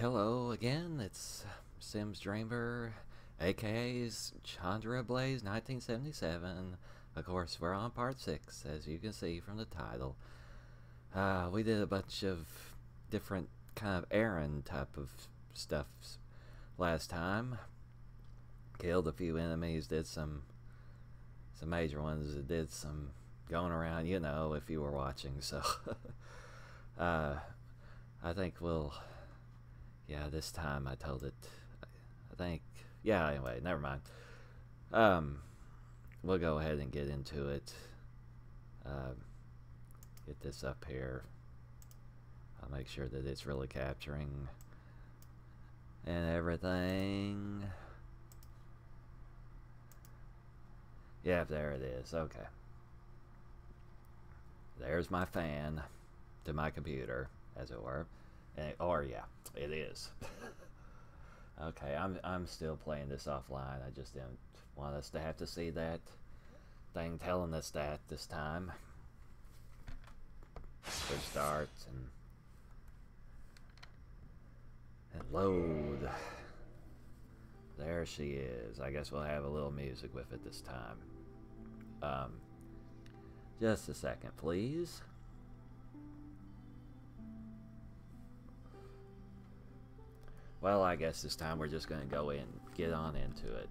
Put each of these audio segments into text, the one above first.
Hello again, it's Sims Dreamer, aka Chandra Blaze 1977. Of course, we're on part 6, as you can see from the title. We did a bunch of different kind of errand type of stuff last time. Killed a few enemies, did some major ones, did some going around, you know, if you were watching, so I think we'll... Yeah, this time I told it, I think, yeah, anyway, never mind. We'll go ahead and get into it. Get this up here. I'll make sure that it's really capturing and everything. Yeah, there it is, okay. There's my fan to my computer, as it were. Or yeah, it is. Okay, I'm still playing this offline. I just didn't want us to have to see that thing telling us that this time. Push start and load. There she is. I guess we'll have a little music with it this time. Just a second, please. Well, I guess this time we're just going to go in, get on into it.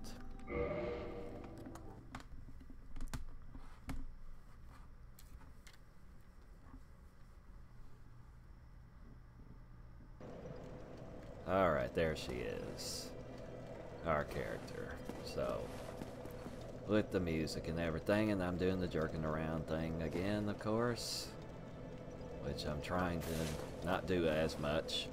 Alright, there she is. Our character. So, with the music and everything, and I'm doing the jerking around thing again, of course. Which I'm trying to not do as much.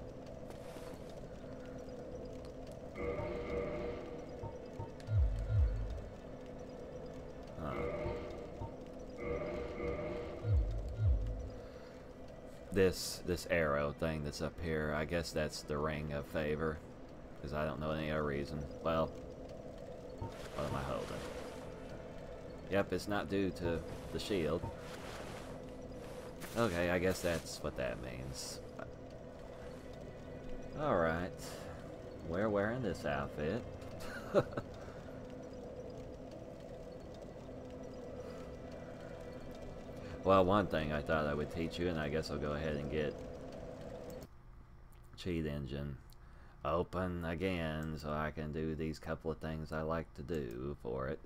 This arrow thing that's up here, I guess that's the ring of favor, because I don't know any other reason. Well, what am I holding? Yep, it's not due to the shield. Okay, I guess that's what that means. Alright, we're wearing this outfit. Well, one thing I thought I would teach you, and I guess I'll go ahead and get cheat engine open again so I can do these couple of things I like to do for it.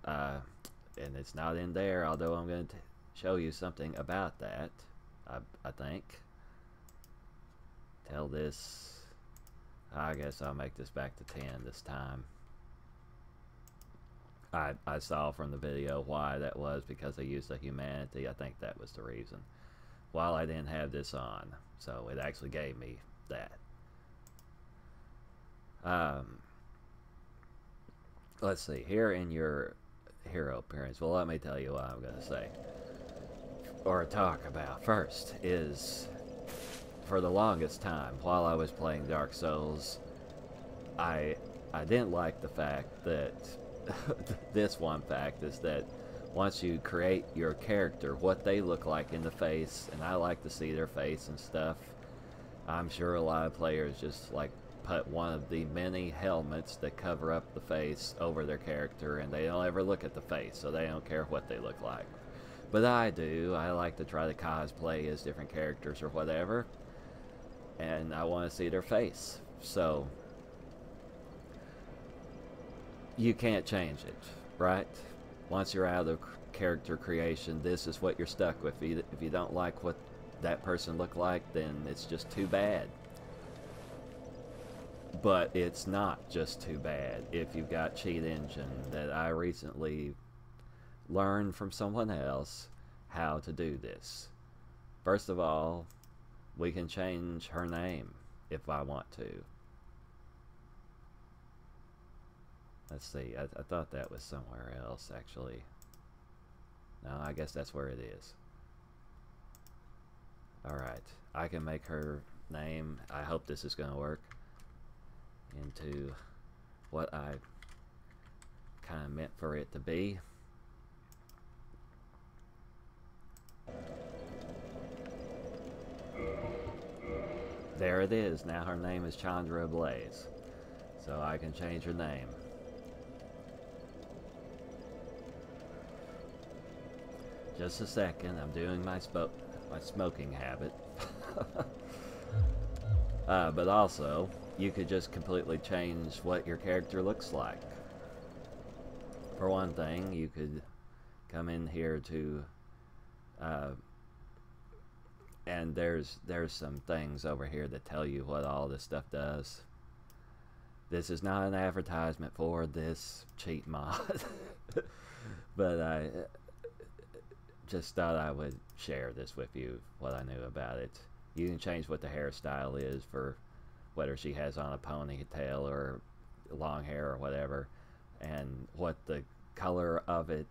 And it's not in there, although I'm going to show you something about that, I think. Tell this, I guess I'll make this back to 10 this time. I saw from the video why that was, because I used the humanity. I think that was the reason. While I didn't have this on, so it actually gave me that. Let's see, here in your hero appearance, well, let me tell you what I'm going to say, or talk about first, is for the longest time, while I was playing Dark Souls, I didn't like the fact that this one fact is that once you create your character, what they look like in the face, and I like to see their face and stuff. I'm sure a lot of players just like put one of the many helmets that cover up the face over their character, and they don't ever look at the face, so they don't care what they look like. But I do. I like to try to cosplay as different characters or whatever, and I want to see their face. So you can't change it, right? Once you're out of character creation, this is what you're stuck with. If you don't like what that person looked like, then it's just too bad. But it's not just too bad if you've got cheat engine that I recently learned from someone else how to do this. First of all, we can change her name if I want to. Let's see, I thought that was somewhere else, actually. No, I guess that's where it is. Alright, I can make her name, I hope this is going to work, into what I kind of meant for it to be. there it is. Now her name is Chandra Blaze. So I can change her name. Just a second, I'm doing my smoking habit. But also, you could just completely change what your character looks like. For one thing, you could come in here to, and there's some things over here that tell you what all this stuff does. This is not an advertisement for this cheat mod, but I just thought I would share this with you, what I knew about it. You can change what the hairstyle is for whether she has on a ponytail or long hair or whatever, and what the color of it,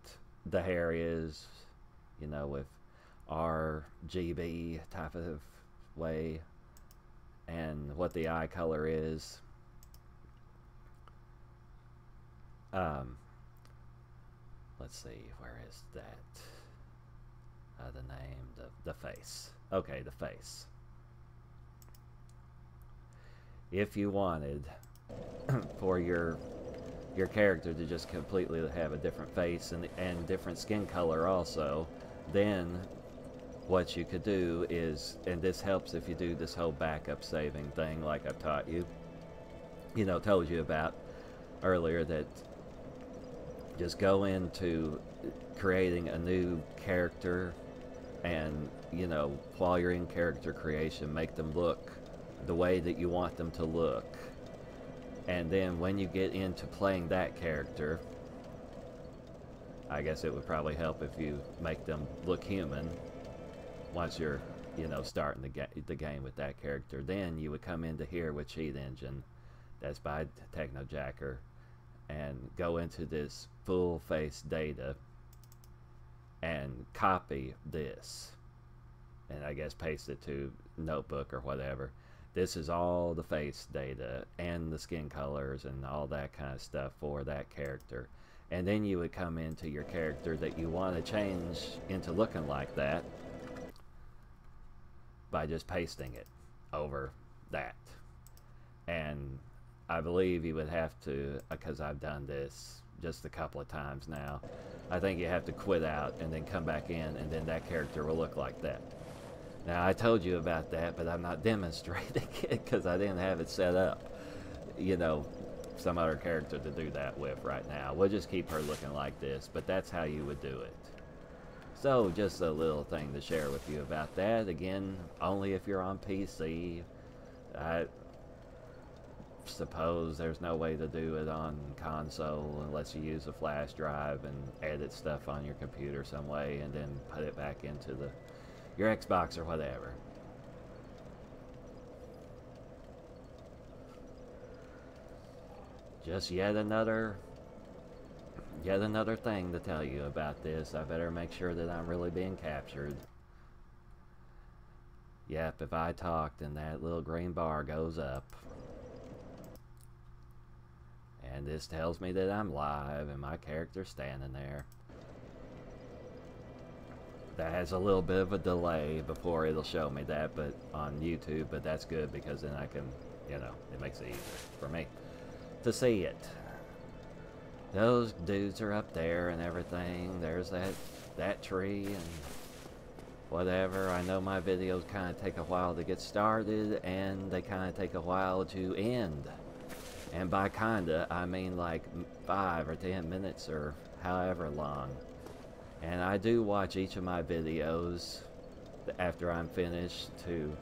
the hair is, you know, with RGB type of way, and what the eye color is. Let's see, where is that? The name, the face. Okay, the face. If you wanted for your character to just completely have a different face and different skin color also, then what you could do is, and this helps if you do this whole backup saving thing like I've taught you, you know, told you about earlier, that just go into creating a new character, and, you know, while you're in character creation, make them look the way that you want them to look. And then when you get into playing that character, I guess it would probably help if you make them look human once you're, you know, starting the game with that character. Then you would come into here with Cheat Engine, that's by Technojacker, and go into this full face data and copy this, and I guess paste it to Notebook or whatever. This is all the face data and the skin colors and all that kind of stuff for that character. And then you would come into your character that you want to change into looking like that by just pasting it over that. And I believe you would have to, because I've done this just a couple of times now, I think you have to quit out and then come back in, and then that character will look like that. Now, I told you about that, but I'm not demonstrating it because I didn't have it set up, you know, some other character to do that with right now. We'll just keep her looking like this, but that's how you would do it. So, just a little thing to share with you about that. Again, only if you're on PC. I suppose there's no way to do it on console unless you use a flash drive and edit stuff on your computer some way and then put it back into your Xbox or whatever. Just yet another thing to tell you about this. I better make sure that I'm really being captured. Yep, if I talk, then that little green bar goes up. And this tells me that I'm live and my character's standing there. That has a little bit of a delay before it'll show me that, but on YouTube, but that's good because then I can, you know, it makes it easier for me to see it. Those dudes are up there and everything. There's that tree and whatever. I know my videos kind of take a while to get started and they kind of take a while to end. And by kinda, I mean like 5 or 10 minutes or however long. And I do watch each of my videos after I'm finished to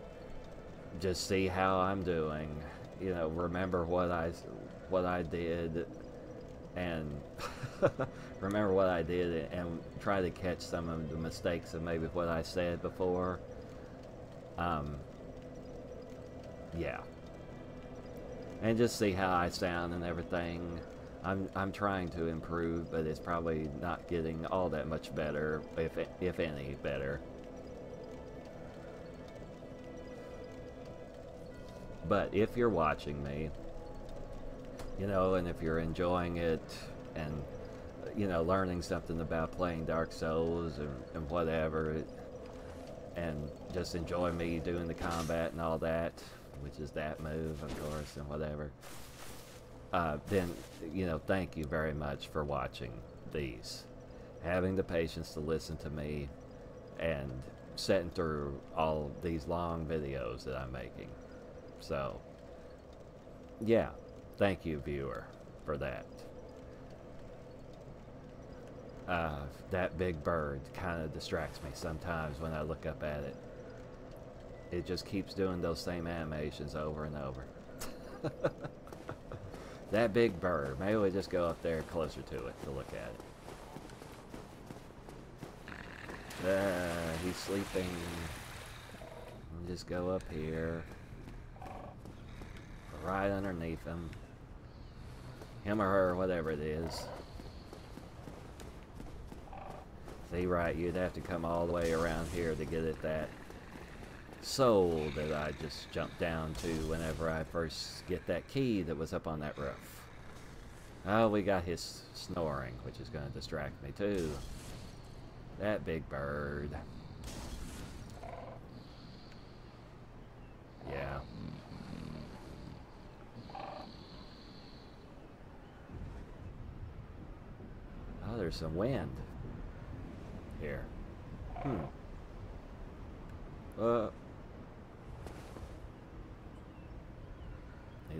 just see how I'm doing. You know, remember what I did and remember what I did and try to catch some of the mistakes of maybe what I said before. Yeah. And just see how I sound and everything. I'm trying to improve, but it's probably not getting all that much better, if any better. But if you're watching me, you know, and if you're enjoying it and, you know, learning something about playing Dark Souls and whatever, and just enjoy me doing the combat and all that, which is that move, of course, and whatever, then, you know, thank you very much for watching these. Having the patience to listen to me and sitting through all these long videos that I'm making. So, yeah, thank you, viewer, for that. That big bird kind of distracts me sometimes when I look up at it. It just keeps doing those same animations over and over. That big bird. Maybe we just go up there closer to it to look at it. He's sleeping. We'll just go up here. Right underneath him. Him or her, whatever it is. See, right, you'd have to come all the way around here to get at that soul that I just jumped down to whenever I first get that key that was up on that roof. Oh, we got his snoring, which is going to distract me too. That big bird. Yeah. Oh, there's some wind here. Need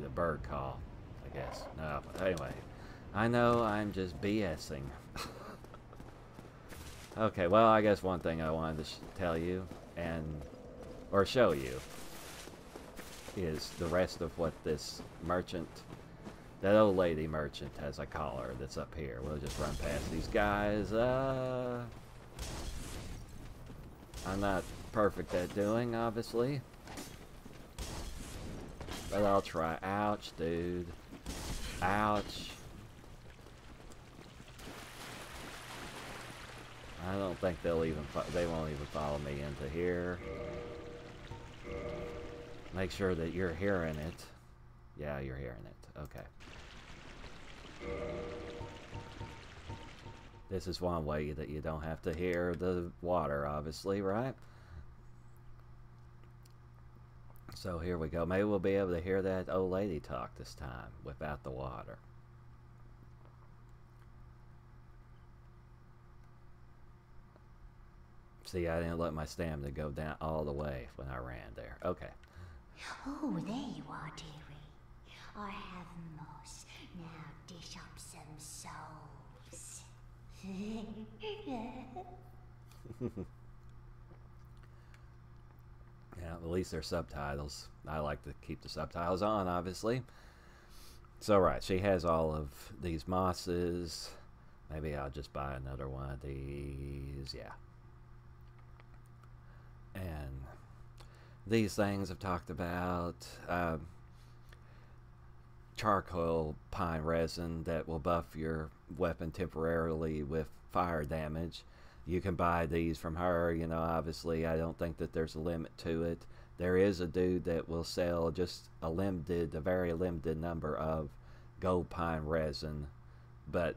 a bird call, I guess. No, anyway. I know I'm just BSing. Okay, well, I guess one thing I wanted to tell you, or show you, is the rest of what this merchant, that old lady merchant, as I call her, that's up here. We'll just run past these guys. I'm not perfect at doing, obviously. But I'll try. Ouch, dude. Ouch. I don't think they won't even follow me into here. Make sure that you're hearing it. Yeah, you're hearing it. Okay. This is one way that you don't have to hear the water, obviously, right? So here we go. Maybe we'll be able to hear that old lady talk this time without the water. See, I didn't let my stamina go down all the way when I ran there. Okay. Oh, there you are, dearie. I have most. Now dish up some souls. Yeah, at least they're subtitles. I like to keep the subtitles on, obviously. So, right, she has all of these mosses. Maybe I'll just buy another one of these. Yeah. And these things I've talked about. Charcoal pine resin that will buff your weapon temporarily with fire damage. You can buy these from her, you know, obviously. I don't think that there's a limit to it. There is a dude that will sell just a very limited number of gold pine resin, but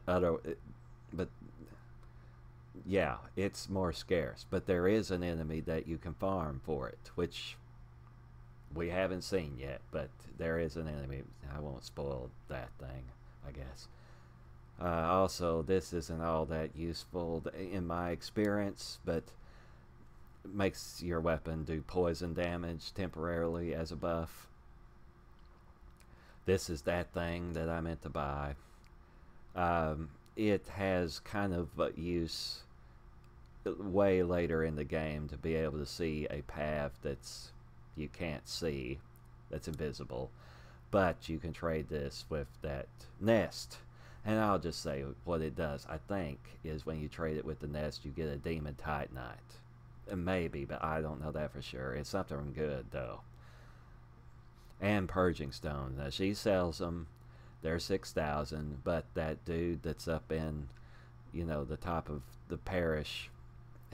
yeah, it's more scarce. But there is an enemy that you can farm for it, which we haven't seen yet, but there is an enemy. I won't spoil that thing, I guess. Also, this isn't all that useful in my experience, but makes your weapon do poison damage temporarily as a buff. This is that thing that I meant to buy. It has kind of use way later in the game to be able to see a path that's you can't see, that's invisible, but you can trade this with that nest. And I'll just say what it does, I think, is when you trade it with the nest, you get a demon titanite. Maybe, but I don't know that for sure. It's something good, though. And purging stones. Now, she sells them. They're 6,000, but that dude that's up in, you know, the top of the parish,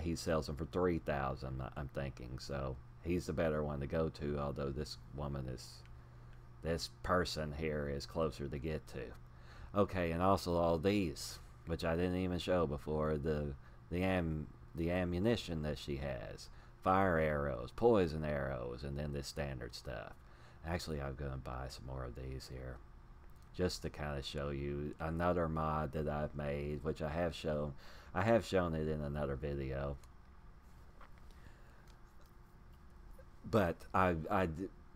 he sells them for 3,000, I'm thinking. So he's the better one to go to, although this person here is closer to get to. Okay, and also all these, which I didn't even show before, the ammunition that she has. Fire arrows, poison arrows, and then this standard stuff. Actually, I'm going to buy some more of these here, just to kind of show you another mod that I've made, which I have shown. I have shown it in another video, but I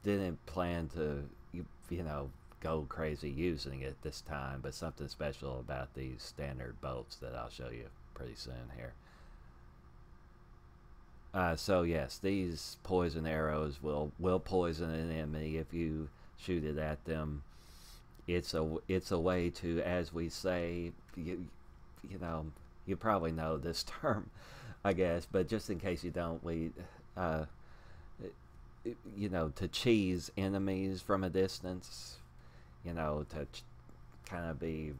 didn't plan to, you know, go crazy using it this time. But something special about these standard bolts that I'll show you pretty soon here. So yes, these poison arrows will poison an enemy if you shoot it at them. It's a way to, as we say, you know, you probably know this term, I guess, but just in case you don't, we you know, to cheese enemies from a distance, you know, to kind of be,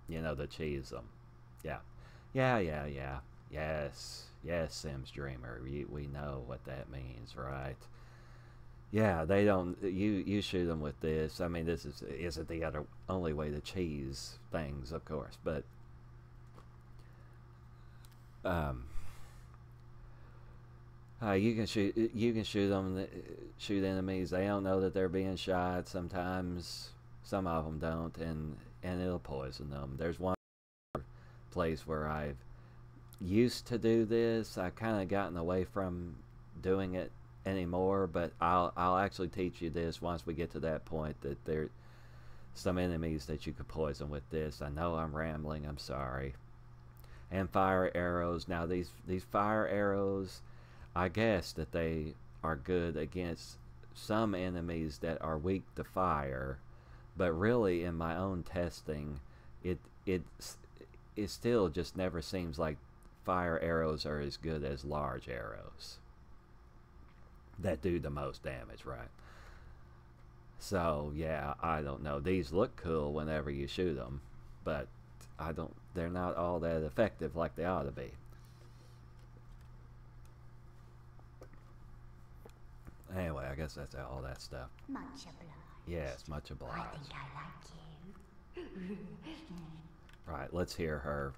you know, to cheese them. Yeah. Yes, Sims Dreamer, we know what that means, right? Yeah, they don't. You shoot them with this. I mean, this isn't the only way to cheese things, of course, but you can shoot them, shoot enemies. They don't know that they're being shot. Sometimes some of them don't, and it'll poison them. There's one place where I've used to do this. I've kind of gotten away from doing it anymore, but I'll actually teach you this once we get to that point, that there some enemies that you could poison with this. I know I'm rambling, I'm sorry. And fire arrows. Now these fire arrows, I guess that they are good against some enemies that are weak to fire, but really in my own testing, it still just never seems like fire arrows are as good as large arrows that do the most damage, right? So yeah, I don't know. These look cool whenever you shoot them, but they're not all that effective like they ought to be. Anyway, I guess that's all that stuff. Much obliged. Yes, much obliged. I think I like you. Right, let's hear her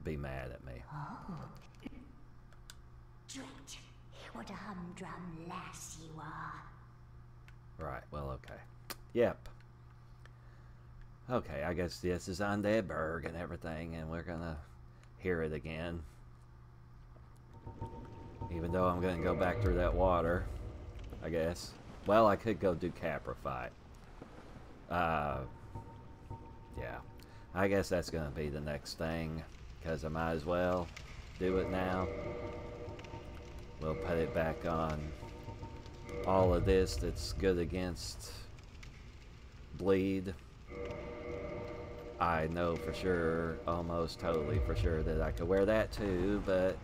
be mad at me. Oh. Drat. What a humdrum lass you are. Right, well, okay. Yep. Okay, I guess this is on the berg and everything, and we're gonna hear it again. Even though I'm gonna go back through that water, I guess. Well, I could go do Capra fight. Yeah. I guess that's gonna be the next thing, because I might as well do it now. We'll put it back on all of this that's good against bleed. I know for sure, almost totally for sure, that I could wear that too, but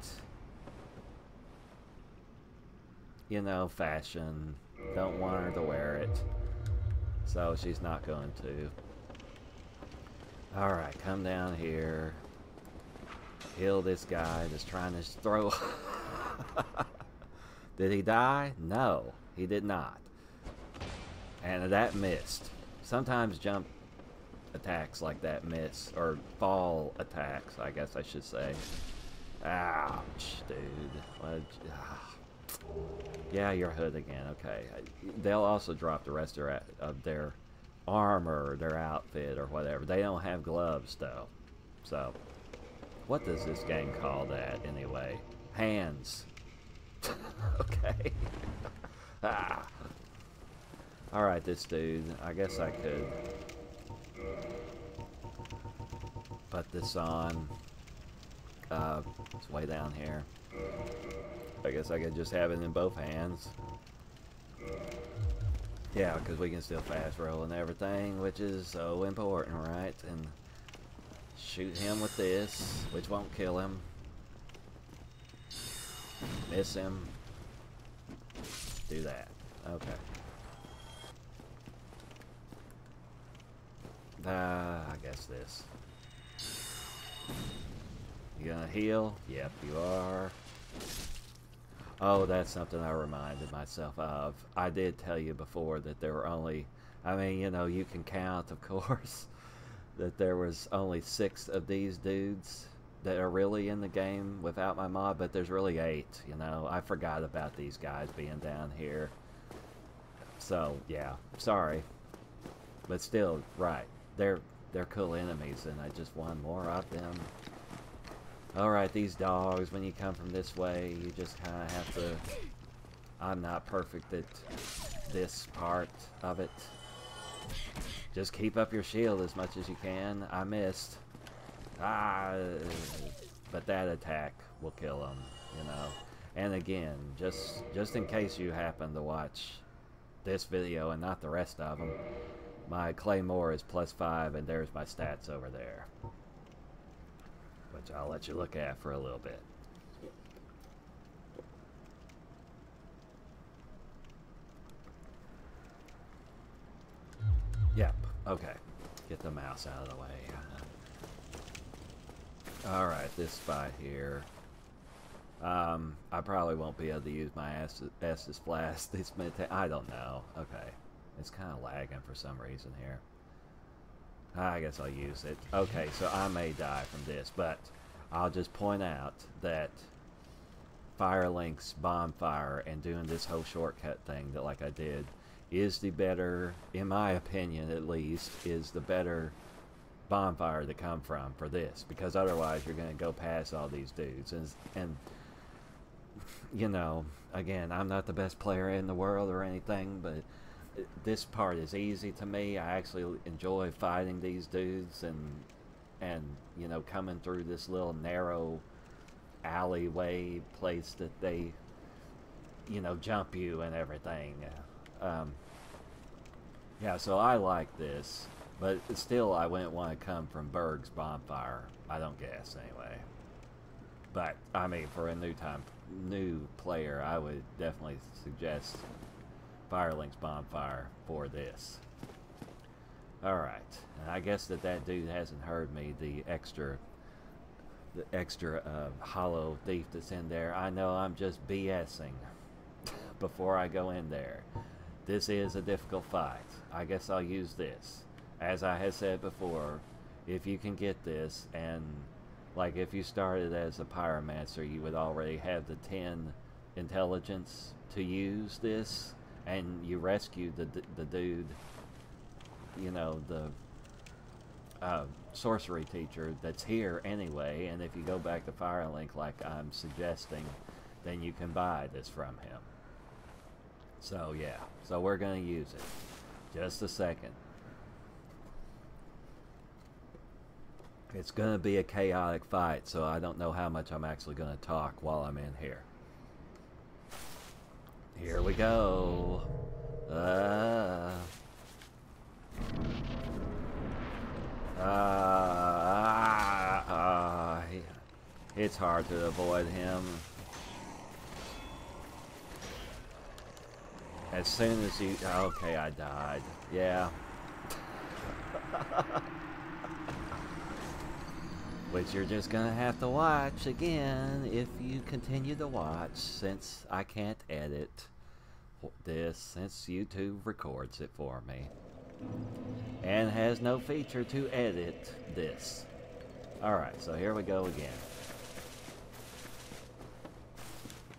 you know, fashion, don't want her to wear it, so she's not going to. Alright, come down here, heal this guy that's trying to throw. Did he die? No, he did not. And that missed. Sometimes jump attacks like that miss, or fall attacks, I guess I should say. Ouch, dude. Yeah, you're hood again. Okay. They'll also drop the rest of their armor, their outfit, or whatever. They don't have gloves, though. So, what does this game call that, anyway? Hands. Okay. Alright, this dude. I guess I could put this on. It's way down here. I guess I could just have it in both hands. Yeah, because we can still fast roll and everything, which is so important, right? And shoot him with this, which won't kill him. Miss him. Do that. Okay. I guess this. You gonna heal? Yep, you are. Oh, that's something I reminded myself of. I did tell you before that there were only, I mean, you know, you can count, of course, that there was only 6 of these dudes that are really in the game without my mod, but there's really 8, you know. I forgot about these guys being down here. So yeah, sorry, but still, right? They're cool enemies, and I just want more of them. Alright, these dogs, when you come from this way, you just kind of have to... I'm not perfect at this part of it. Just keep up your shield as much as you can. I missed. But that attack will kill them, you know. And again, just in case you happen to watch this video and not the rest of them, my claymore is +5, and there's my stats over there, which I'll let you look at for a little bit. Yep, okay. Get the mouse out of the way. Alright, this spot here. I probably won't be able to use my Estus Blast. I don't know. Okay. It's kind of lagging for some reason here. I guess I'll use it. Okay, so I may die from this, but I'll just point out that Firelink's bonfire and doing this whole shortcut thing that like I did is the better, in my opinion at least, is the better bonfire to come from for this, because otherwise you're going to go past all these dudes, and you know, again, I'm not the best player in the world or anything, but this part is easy to me. I actually enjoy fighting these dudes and you know, coming through this little narrow alleyway place that they, you know, jump you and everything. Yeah, so I like this, but still I wouldn't want to come from Berg's bonfire. I don't guess anyway. But I mean, for a new player, I would definitely suggest Firelink's bonfire for this. Alright, and I guess that dude hasn't heard me, the extra hollow thief that's in there. I know I'm just BSing before I go in there. This is a difficult fight. I guess I'll use this. As I had said before, if you can get this, and like if you started as a pyromancer, you would already have the 10 intelligence to use this, and you rescued the dude, you know, the sorcery teacher that's here anyway, and if you go back to Firelink like I'm suggesting, then you can buy this from him. So yeah, so we're gonna use it. Just a second. It's gonna be a chaotic fight, so I don't know how much I'm actually gonna talk while I'm in here. Here we go. It's hard to avoid him. As soon as you... Okay, I died. Yeah. Which you're just gonna have to watch again if you continue to watch, since I can't edit this, since YouTube records it for me. And has no feature to edit this. Alright, so here we go again.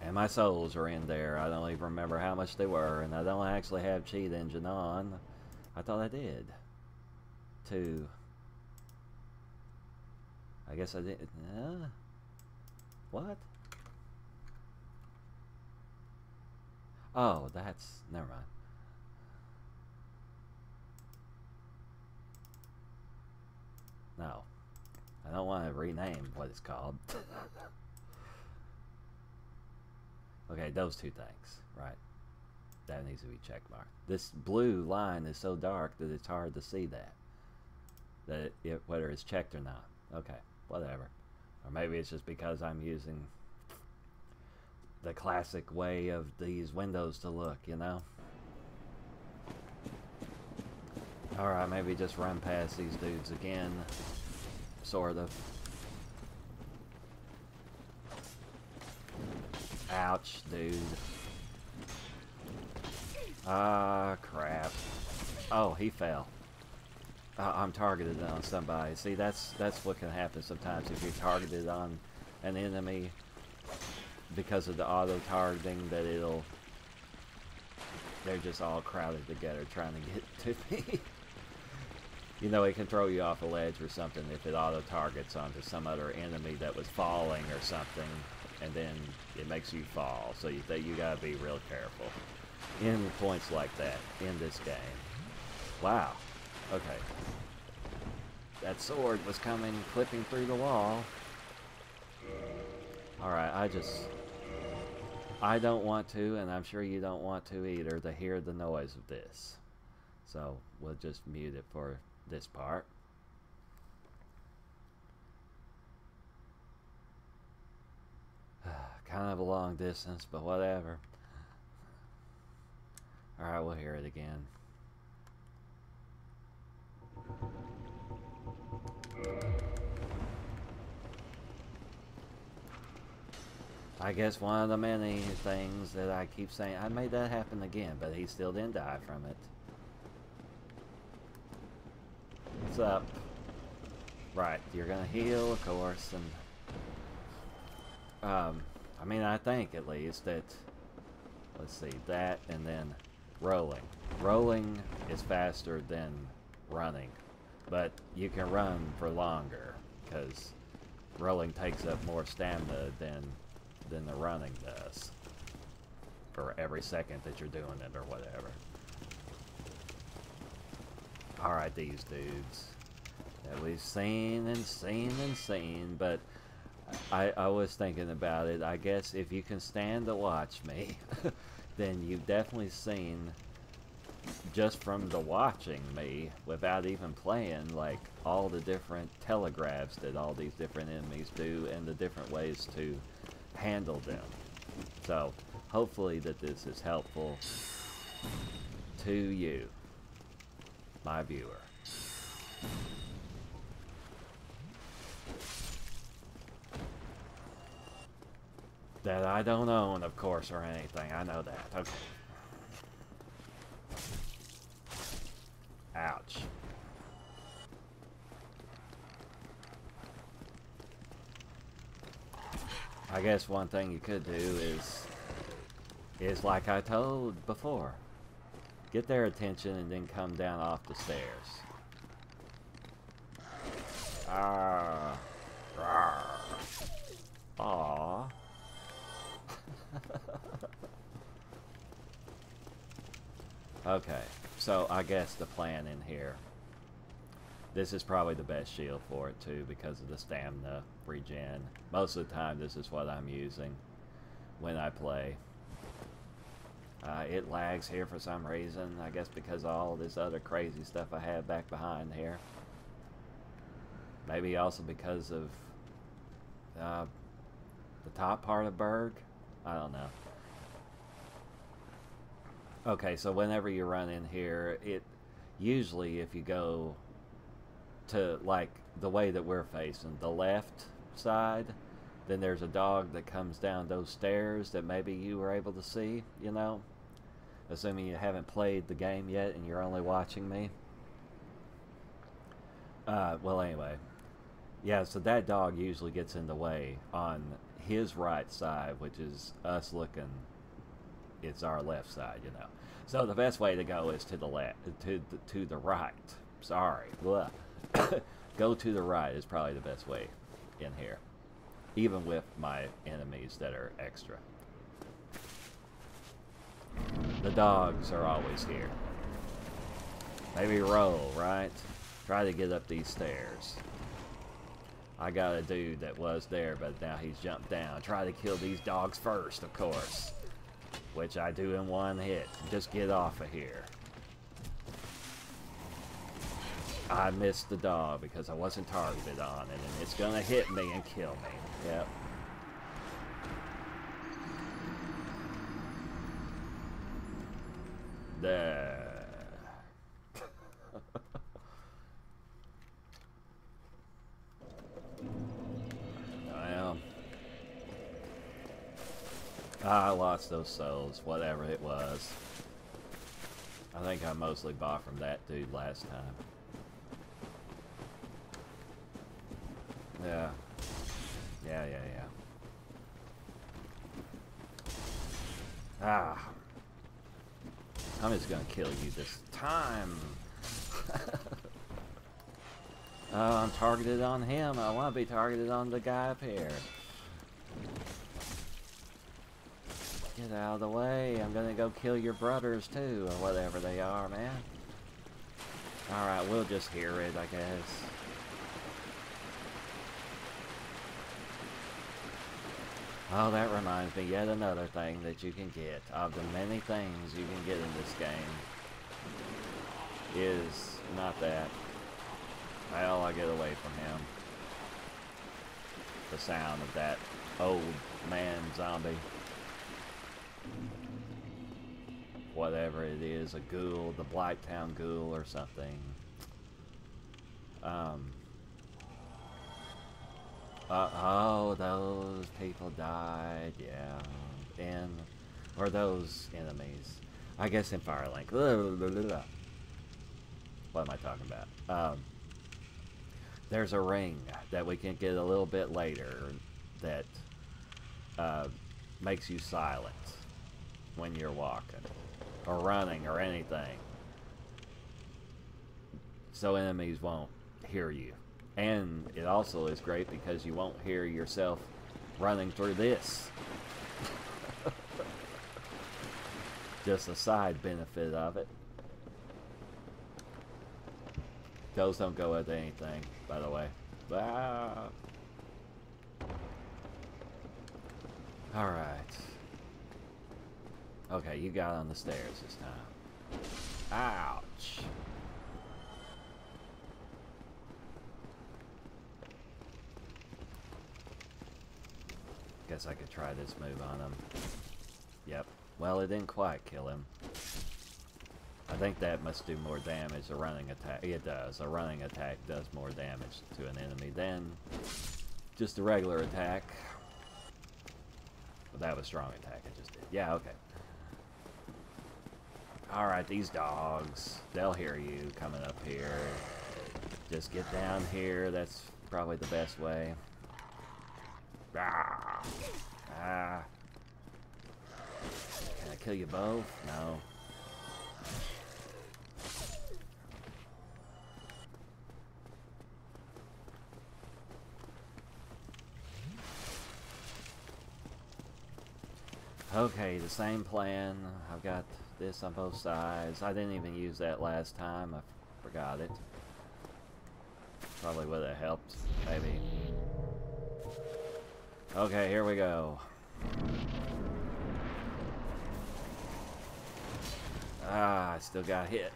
And my souls are in there. I don't even remember how much they were, and I don't actually have cheat engine on. I thought I did. I guess I did. What? Oh, that's... Never mind. No. I don't want to rename what it's called. Okay, those two things, right? That needs to be checkmarked. This blue line is so dark that it's hard to see that. Whether it's checked or not. Okay, whatever. Or maybe it's just because I'm using the classic way of these windows to look, you know? Alright, maybe just run past these dudes again. Sort of. Ouch, dude. Ah, crap. Oh, he fell. I'm targeted on somebody. See, that's what can happen sometimes if you're targeted on an enemy because of the auto-targeting, that they're just all crowded together trying to get to me. You know, it can throw you off a ledge or something if it auto-targets onto some other enemy that was falling or something, and then it makes you fall. So you gotta be real careful in points like that in this game. Wow. Okay. That sword was coming, clipping through the wall. Alright, I don't want to, and I'm sure you don't want to either, to hear the noise of this. So we'll just mute it for this part. Kind of a long distance, but whatever. Alright, we'll hear it again. I guess one of the many things that I keep saying, I made that happen again, but he still didn't die from it. What's up? Right, you're gonna heal, of course, and I mean, I think at least that, let's see, that and then rolling. Rolling is faster than running, but you can run for longer because rolling takes up more stamina than the running does for every second that you're doing it or whatever. Alright, these dudes that we've seen and seen and seen, but I was thinking about it. I guess if you can stand to watch me, then you've definitely seen, just from the watching me, without even playing, like all the different telegraphs that all these different enemies do and the different ways to handle them. So hopefully that this is helpful to you, my viewer. That I don't own, of course, or anything. I know that. Okay. Ouch. I guess one thing you could do is like I told before. Get their attention and then come down off the stairs. Aww. Okay, so I guess the plan in here. This is probably the best shield for it too because of the stamina regen. Most of the time this is what I'm using when I play. It lags here for some reason. I guess because of all this other crazy stuff I have back behind here. Maybe also because of the top part of Berg. I don't know. Okay, so whenever you run in here, it usually, if you go to like the way that we're facing, the left side, then there's a dog that comes down those stairs that maybe you were able to see, you know, assuming you haven't played the game yet and you're only watching me. Well, anyway, yeah, so that dog usually gets in the way on his right side, which is us looking, it's our left side, you know. So the best way to go is to the left, to the right. Sorry, blah. Go to the right is probably the best way in here, even with my enemies that are extra. The dogs are always here. Maybe roll, right? Try to get up these stairs. I got a dude that was there, but now he's jumped down. Try to kill these dogs first, of course. Which I do in one hit. Just get off of here. I missed the dog because I wasn't targeted on it, and it's gonna hit me and kill me. Yep. There. Well, I lost those souls, whatever it was. I think I mostly bought from that dude last time. Yeah. Yeah. Ah. I'm just gonna kill you this time. Oh, I'm targeted on him. I want to be targeted on the guy up here. Get out of the way. I'm gonna go kill your brothers too, or whatever they are, man. Alright, we'll just hear it, I guess. Oh, that reminds me, yet another thing that you can get, of the many things you can get in this game, is not that. Well, I get away from him. The sound of that old man zombie. Whatever it is, a ghoul, the Blighttown ghoul or something. Oh, those people died, yeah. Or those enemies. I guess in Firelink. What am I talking about? There's a ring that we can get a little bit later that makes you silent when you're walking or running or anything, so enemies won't hear you. And it also is great because you won't hear yourself running through this. Just a side benefit of it. Those don't go with anything, by the way. Ah. Alright. Okay, you got on the stairs this time. Ouch. Guess I could try this move on him. Yep. Well, it didn't quite kill him. I think that must do more damage. A running attack. It does. A running attack does more damage to an enemy than just a regular attack. But that was strong attack I just did. Yeah, okay. Alright, these dogs. They'll hear you coming up here. Just get down here. That's probably the best way. Ah. Ah. Can I kill you both? No. Okay, the same plan. I've got this on both sides. I didn't even use that last time. I forgot it. Probably would have helped, maybe. Okay, here we go. Ah, I still got hit.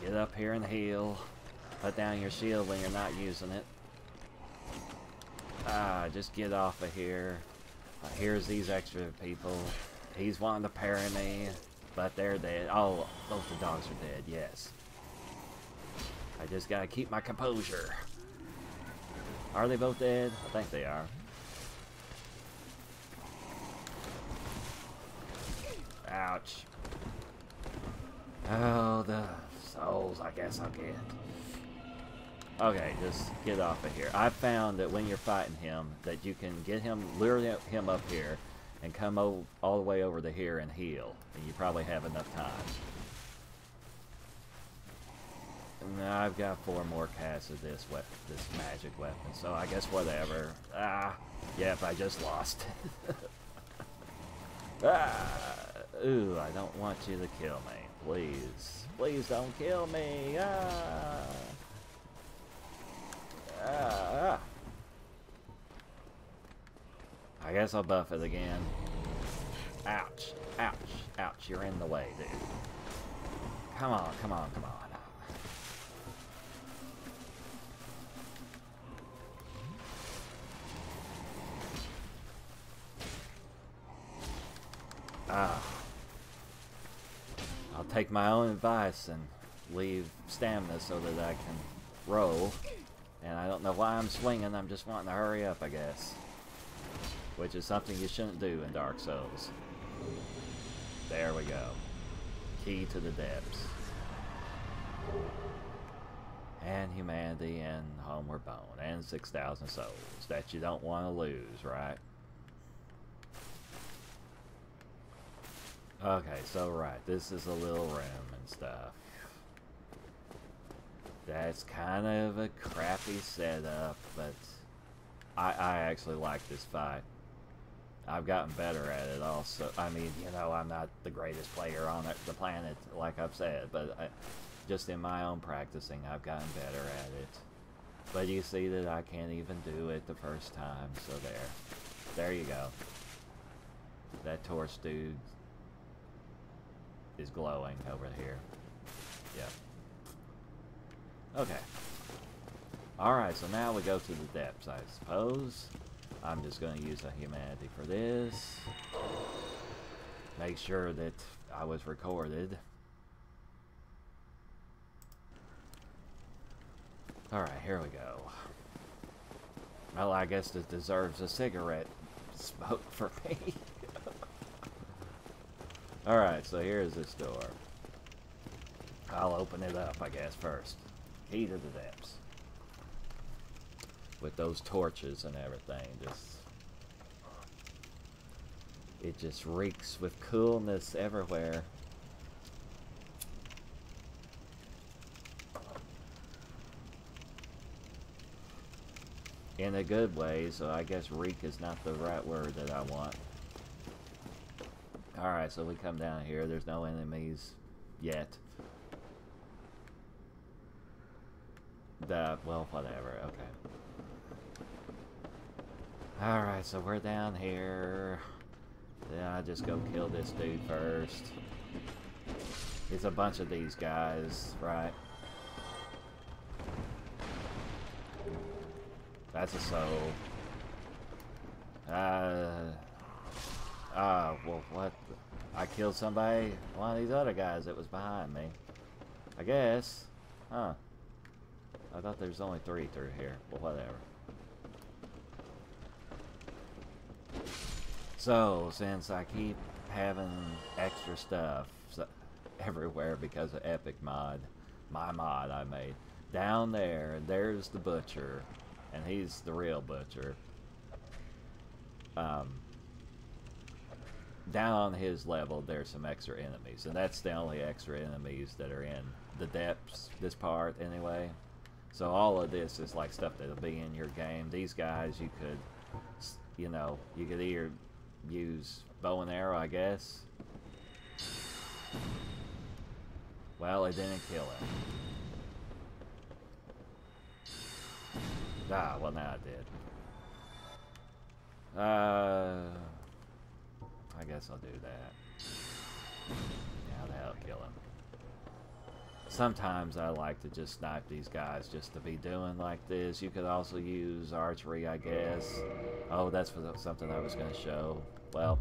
Get up here and heal. Put down your shield when you're not using it. Ah, just get off of here. Here's these extra people. He's wanting to parry me, but they're dead. Oh, both the dogs are dead, yes. I just gotta keep my composure. Are they both dead? I think they are. Ouch. Oh, the souls I guess I'll get. Okay, just get off of here. I found that when you're fighting him, that you can get him, lure him up here, and come all the way over to here and heal. And you probably have enough time. Now I've got 4 more casts of this magic weapon, so I guess whatever. Ah, yep, I just lost. Ah, ooh, I don't want you to kill me, please. Please don't kill me. Ah. I guess I'll buff it again. Ouch, ouch, ouch, you're in the way, dude. Come on, come on, come on. Ah. I'll take my own advice and leave stamina so that I can roll. And I don't know why I'm swinging, I'm just wanting to hurry up, I guess. Which is something you shouldn't do in Dark Souls. There we go. Key to the depths. And humanity and homeward bone. And 6,000 souls that you don't want to lose, right? Okay, so right, this is a little room and stuff. That's kind of a crappy setup, but I actually like this fight. I've gotten better at it also. I mean, you know, I'm not the greatest player on the planet, like I've said, but just in my own practicing, I've gotten better at it. But you see that I can't even do it the first time, so there you go. That torch dude is glowing over here. Yep. Okay. Alright, so now we go to the depths, I suppose. I'm just going to use a humanity for this. Make sure that I was recorded. Alright, here we go. Well, I guess this deserves a cigarette smoke for me. Alright, so here's this door. I'll open it up, I guess, first. Key to the depths. With those torches and everything, it just reeks with coolness everywhere. In a good way, so I guess reek is not the right word that I want. Alright, so we come down here. There's no enemies yet. Well, whatever. Okay. Alright, so we're down here. Then I just go kill this dude first. It's a bunch of these guys, right? That's a soul. Well, what? I killed somebody, one of these other guys that was behind me. I guess. Huh. I thought there was only 3 through here. Well, whatever. So, since I keep having extra stuff everywhere because of EPiC mod, my mod I made, down there, there's the butcher, and he's the real butcher. Down on his level, there's some extra enemies, and that's the only extra enemies that are in the depths, this part, anyway. So all of this is like stuff that'll be in your game. These guys, you could, you know, you could either use bow and arrow, I guess. Well, it didn't kill him. Ah, well, now it did. I guess I'll do that. Yeah, that'll kill him. Sometimes I like to just snipe these guys just to be doing like this. You could also use archery, I guess. Oh, that's something I was going to show. Well.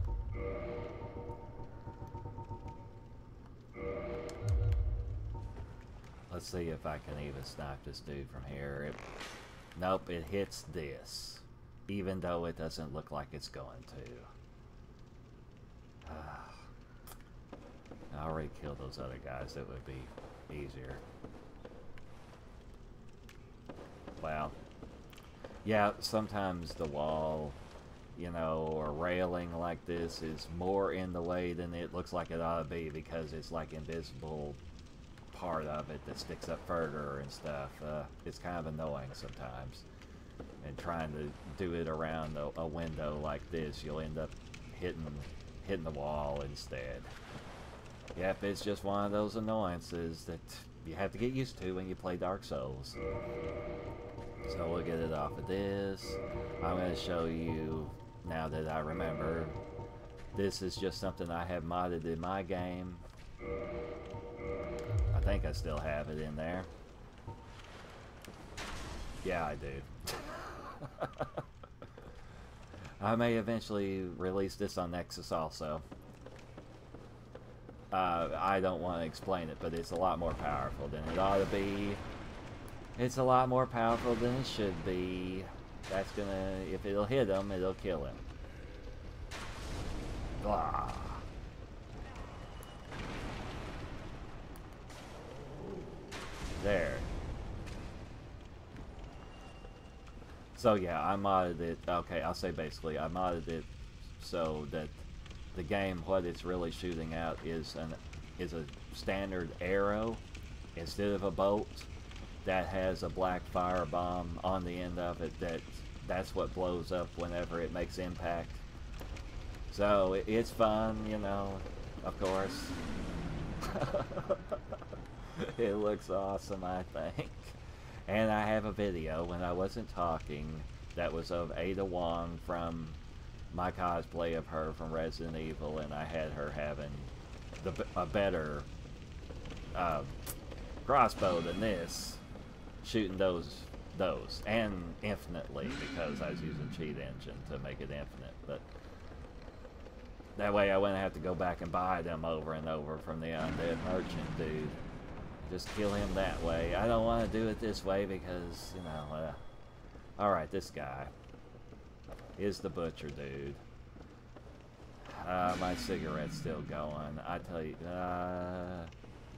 Let's see if I can even snipe this dude from here. Nope, it hits this. Even though it doesn't look like it's going to. I already killed those other guys. It would be easier. Well, yeah, sometimes the wall, you know, or railing like this is more in the way than it looks like it ought to be, because it's like invisible part of it that sticks up further and stuff. It's kind of annoying sometimes. And trying to do it around a window like this, you'll end up hitting the wall instead. Yep, it's just one of those annoyances that you have to get used to when you play Dark Souls. So we'll get it off of this. I'm going to show you, now that I remember, this is just something I have modded in my game. I think I still have it in there. Yeah, I do. I may eventually release this on Nexus also. I don't want to explain it, but it's a lot more powerful than it ought to be. It's a lot more powerful than it should be. That's gonna, if it'll hit him, it'll kill him. Blah. There. So yeah, I modded it. Okay, I'll say basically, I modded it so that the game, what it's really shooting out is a standard arrow instead of a bolt that has a black fire bomb on the end of it. That's what blows up whenever it makes impact. So it's fun, you know, of course. It looks awesome, I think. And I have a video when I wasn't talking that was of Ada Wong from my cosplay of her from Resident Evil, and I had her having a better crossbow than this, shooting those, and infinitely, because I was using cheat engine to make it infinite. But that way I wouldn't have to go back and buy them over and over from the undead merchant dude. Just kill him that way. I don't want to do it this way because, you know, alright, this guy is the butcher dude. My cigarette's still going. I tell you,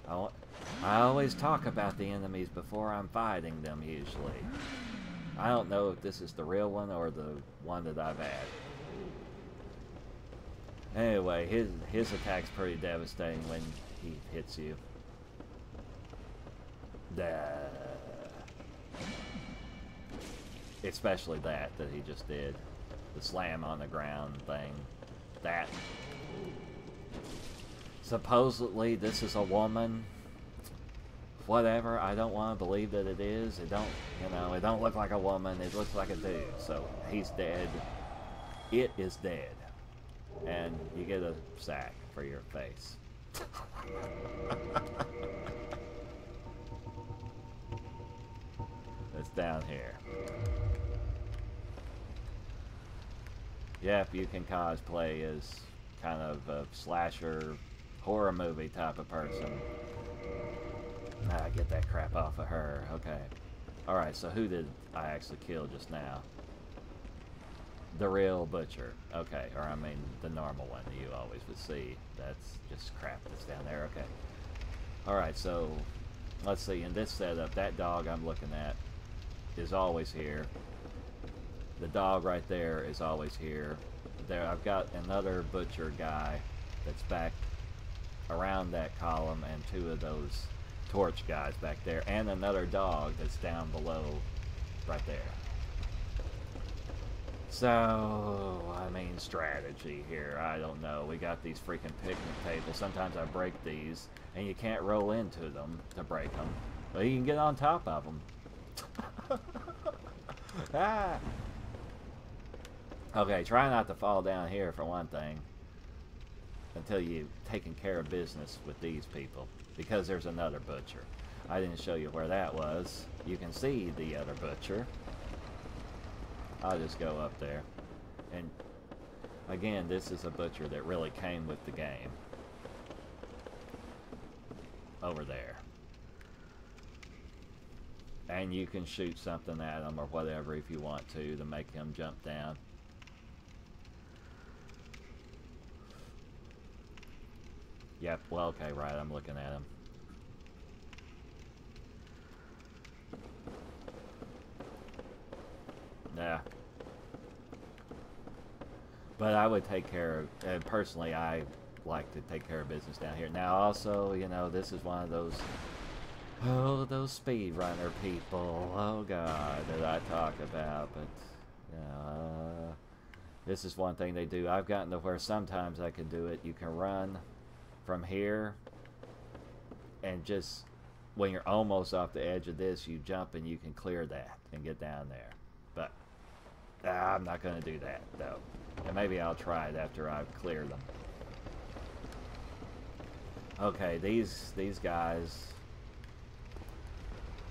I always talk about the enemies before I'm fighting them, usually. I don't know if this is the real one or the one that I've had. Anyway, his attack's pretty devastating when he hits you. Especially that he just did. The slam on the ground thing. That. Supposedly this is a woman. Whatever, I don't want to believe that it is. It don't, you know, it don't look like a woman. It looks like a dude. So he's dead. It is dead. And you get a sack for your face. It's down here. Yep, you can cosplay as kind of a slasher horror movie type of person. Get that crap off of her. Okay. Alright, so who did I actually kill just now? The real butcher. Okay, or I mean the normal one that you always would see. That's just crap that's down there. Okay. Alright, so let's see. In this setup, that dog I'm looking at is always here. The dog right there is always here. There, I've got another butcher guy that's back around that column, and two of those torch guys back there, and another dog that's down below right there. So, I mean, strategy here. I don't know. We got these freaking picnic tables. Sometimes I break these, and you can't roll into them to break them, but you can get on top of them. Ah. Okay, try not to fall down here for one thing until you've taken care of business with these people, because there's another butcher. I didn't show you where that was. You can see the other butcher. I'll just go up there. And again, this is a butcher that really came with the game. Over there. And you can shoot something at him or whatever if you want to make him jump down. Yep, well, okay, right, I'm looking at him. Yeah. But I would take care of, personally, I like to take care of business down here. Now, also, you know, this is one of those, oh, those speedrunner people, oh God, that I talk about, but, you know, this is one thing they do. I've gotten to where sometimes I can do it. You can run from here, and just, when you're almost off the edge of this, you jump and you can clear that and get down there. But, I'm not going to do that, though. And maybe I'll try it after I've cleared them. Okay, these guys,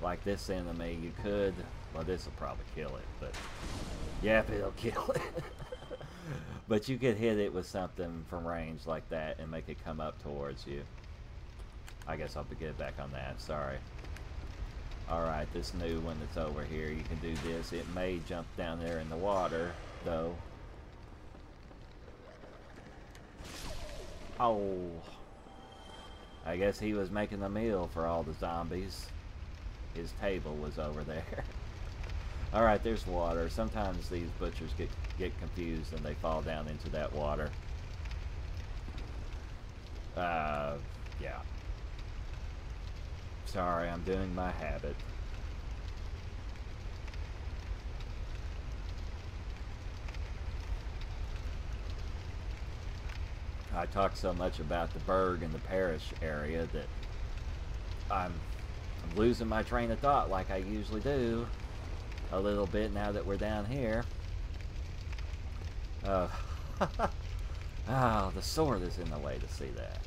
like this enemy, you could, well, this will probably kill it, but, yep, it'll kill it. But you could hit it with something from range like that and make it come up towards you. I guess I'll get back on that, sorry. Alright, this new one that's over here, you can do this. It may jump down there in the water, though. Oh. I guess he was making a meal for all the zombies. His table was over there. Alright, there's water. Sometimes these butchers get confused and they fall down into that water. Yeah. Sorry, I'm doing my habit. I talk so much about the Berg and the Parish area that I'm losing my train of thought like I usually do a little bit now that we're down here. Oh, the sword is in the way to see that.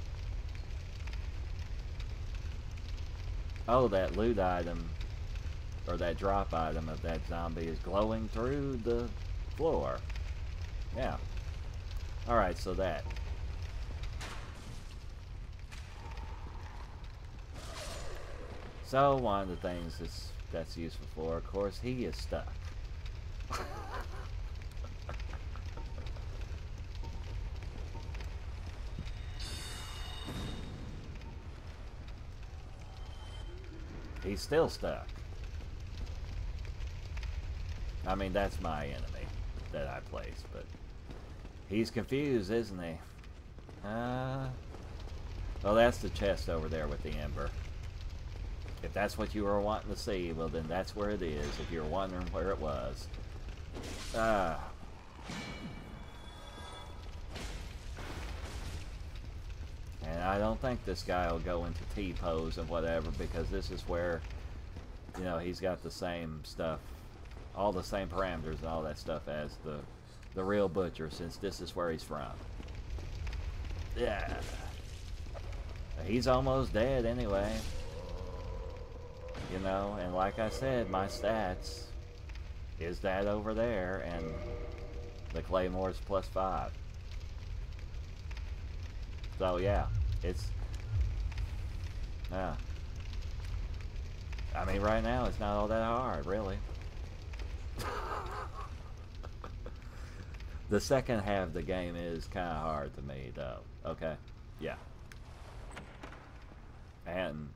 Oh, that loot item, or that drop item of that zombie is glowing through the floor. Yeah. Alright, so that. So, one of the things that's useful for, of course, he is stuck. He's still stuck. I mean, that's my enemy that I placed, but he's confused, isn't he? Well, that's the chest over there with the ember. If that's what you were wanting to see, well then that's where it is, if you're wondering where it was. And I don't think this guy will go into T-pose and whatever, because this is where, you know, he's got the same stuff, all the same parameters and all that stuff as the real butcher, since this is where he's from. Yeah. He's almost dead anyway. You know, and like I said, my stats is that over there, and the Claymore's +5. So yeah, it's I mean, right now it's not all that hard, really. The second half of the game is kind of hard to me, though. Okay, yeah, and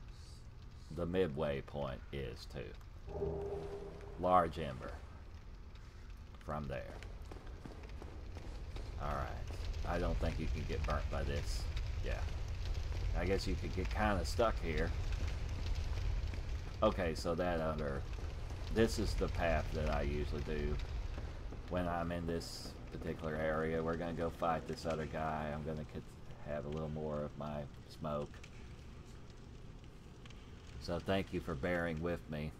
the midway point is too. Large ember from there. Alright, I don't think you can get burnt by this. Yeah, I guess you could get kind of stuck here. Okay, so that this is the path that I usually do when I'm in this particular area. We're gonna go fight this other guy. I'm gonna have a little more of my smoke. So thank you for bearing with me.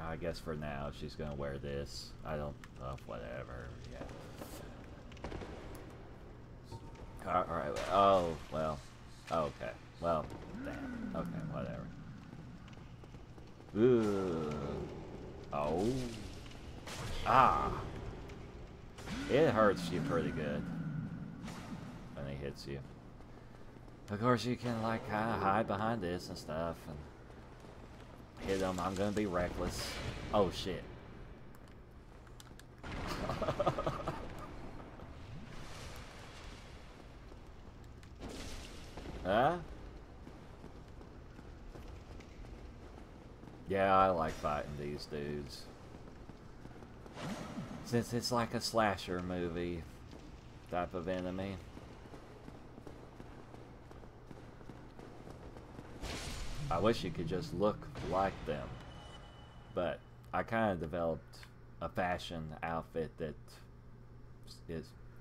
I guess for now she's gonna wear this. I don't know, whatever. Yeah. Alright, oh, well. Okay. Well, damn. Okay, whatever. Ooh. Oh. Ah. It hurts you pretty good when he hits you. Of course, you can, like, kind of hide behind this and stuff and hit him. I'm gonna be reckless. Oh, shit. Huh? Yeah, I like fighting these dudes. Since it's like a slasher movie type of enemy. I wish you could just look like them. But I kind of developed a fashion outfit that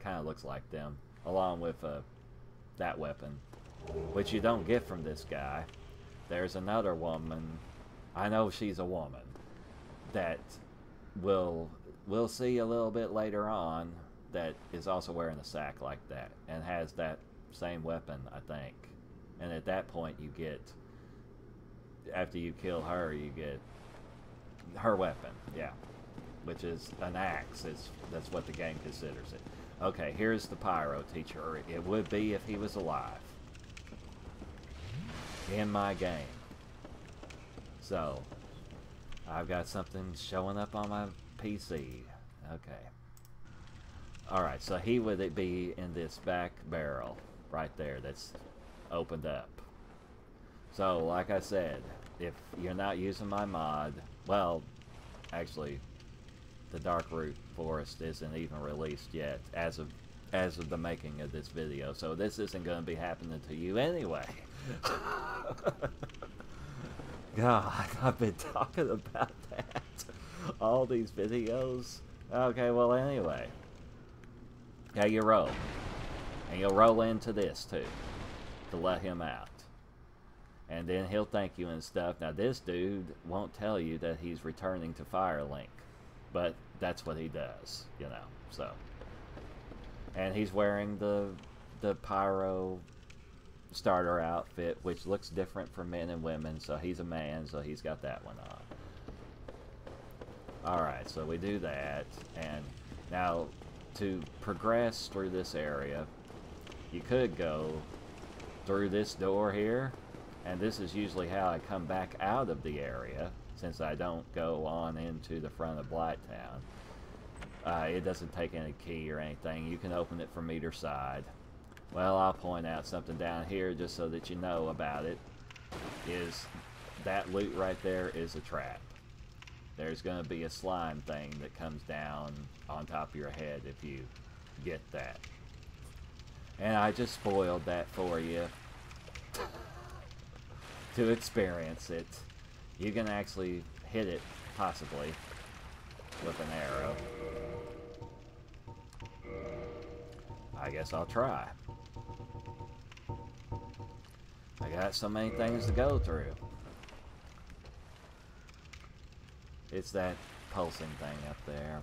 kind of looks like them, along with that weapon, which you don't get from this guy. There's another woman, I know she's a woman, that we'll see a little bit later on, that is also wearing a sack like that and has that same weapon, I think. And at that point you get, after you kill her, you get her weapon, yeah, which is an axe. That's what the game considers it. Okay, here's the pyro teacher. It would be if he was alive in my game. So I've got something showing up on my PC. Okay. Alright, so he would be in this back barrel right there that's opened up. So, like I said, if you're not using my mod, well, actually, the Dark Root Forest isn't even released yet as of the making of this video, so this isn't going to be happening to you anyway. God, I've been talking about that all these videos. Okay, well, anyway, how you roll, and you'll roll into this too to let him out, and then he'll thank you and stuff. Now, this dude won't tell you that he's returning to Firelink, but that's what he does, you know. So, and he's wearing the pyro starter outfit, which looks different for men and women. So he's a man, so he's got that one on. Alright, so we do that, and now to progress through this area, you could go through this door here, and this is usually how I come back out of the area, since I don't go on into the front of Blighttown. It doesn't take any key or anything. You can open it from either side. Well, I'll point out something down here just so that you know about it. Is that loot right there is a trap. There's going to be a slime thing that comes down on top of your head if you get that. And I just spoiled that for you to experience it. You can actually hit it, possibly, with an arrow. I guess I'll try. I got so many things to go through. It's that pulsing thing up there.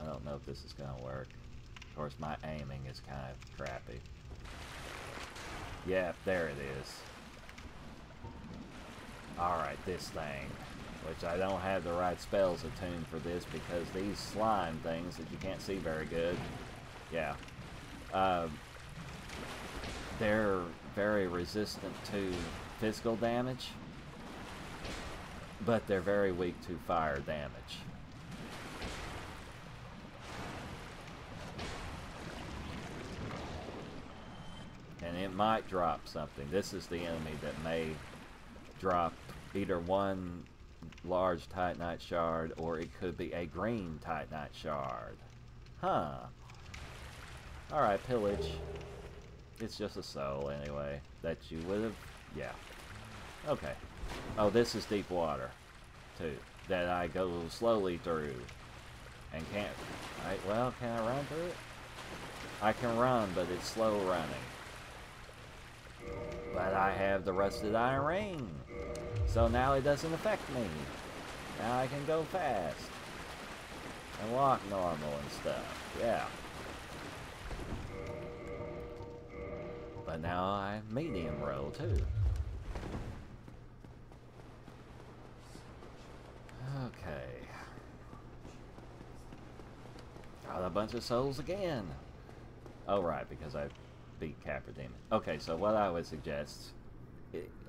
I don't know if this is going to work. Of course, my aiming is kind of crappy. Yeah, there it is. Alright, this thing. Which I don't have the right spells attuned for this because these slime things that you can't see very good. Yeah. They're very resistant to physical damage, but they're very weak to fire damage. And it might drop something. This is the enemy that may drop either one large Titanite shard, or it could be a green Titanite shard. Huh. Alright, pillage. It's just a soul, anyway, that you would have... Yeah. Okay. Oh, this is deep water, too, that I go slowly through. And can't... Right, well, can I run through it? I can run, but it's slow running. But I have the rusted iron ring. So now it doesn't affect me. Now I can go fast. And walk normal and stuff. Yeah. But now I medium roll too. Okay. Got a bunch of souls again. Oh right, because I beat Capra Demon. Okay, so what I would suggest,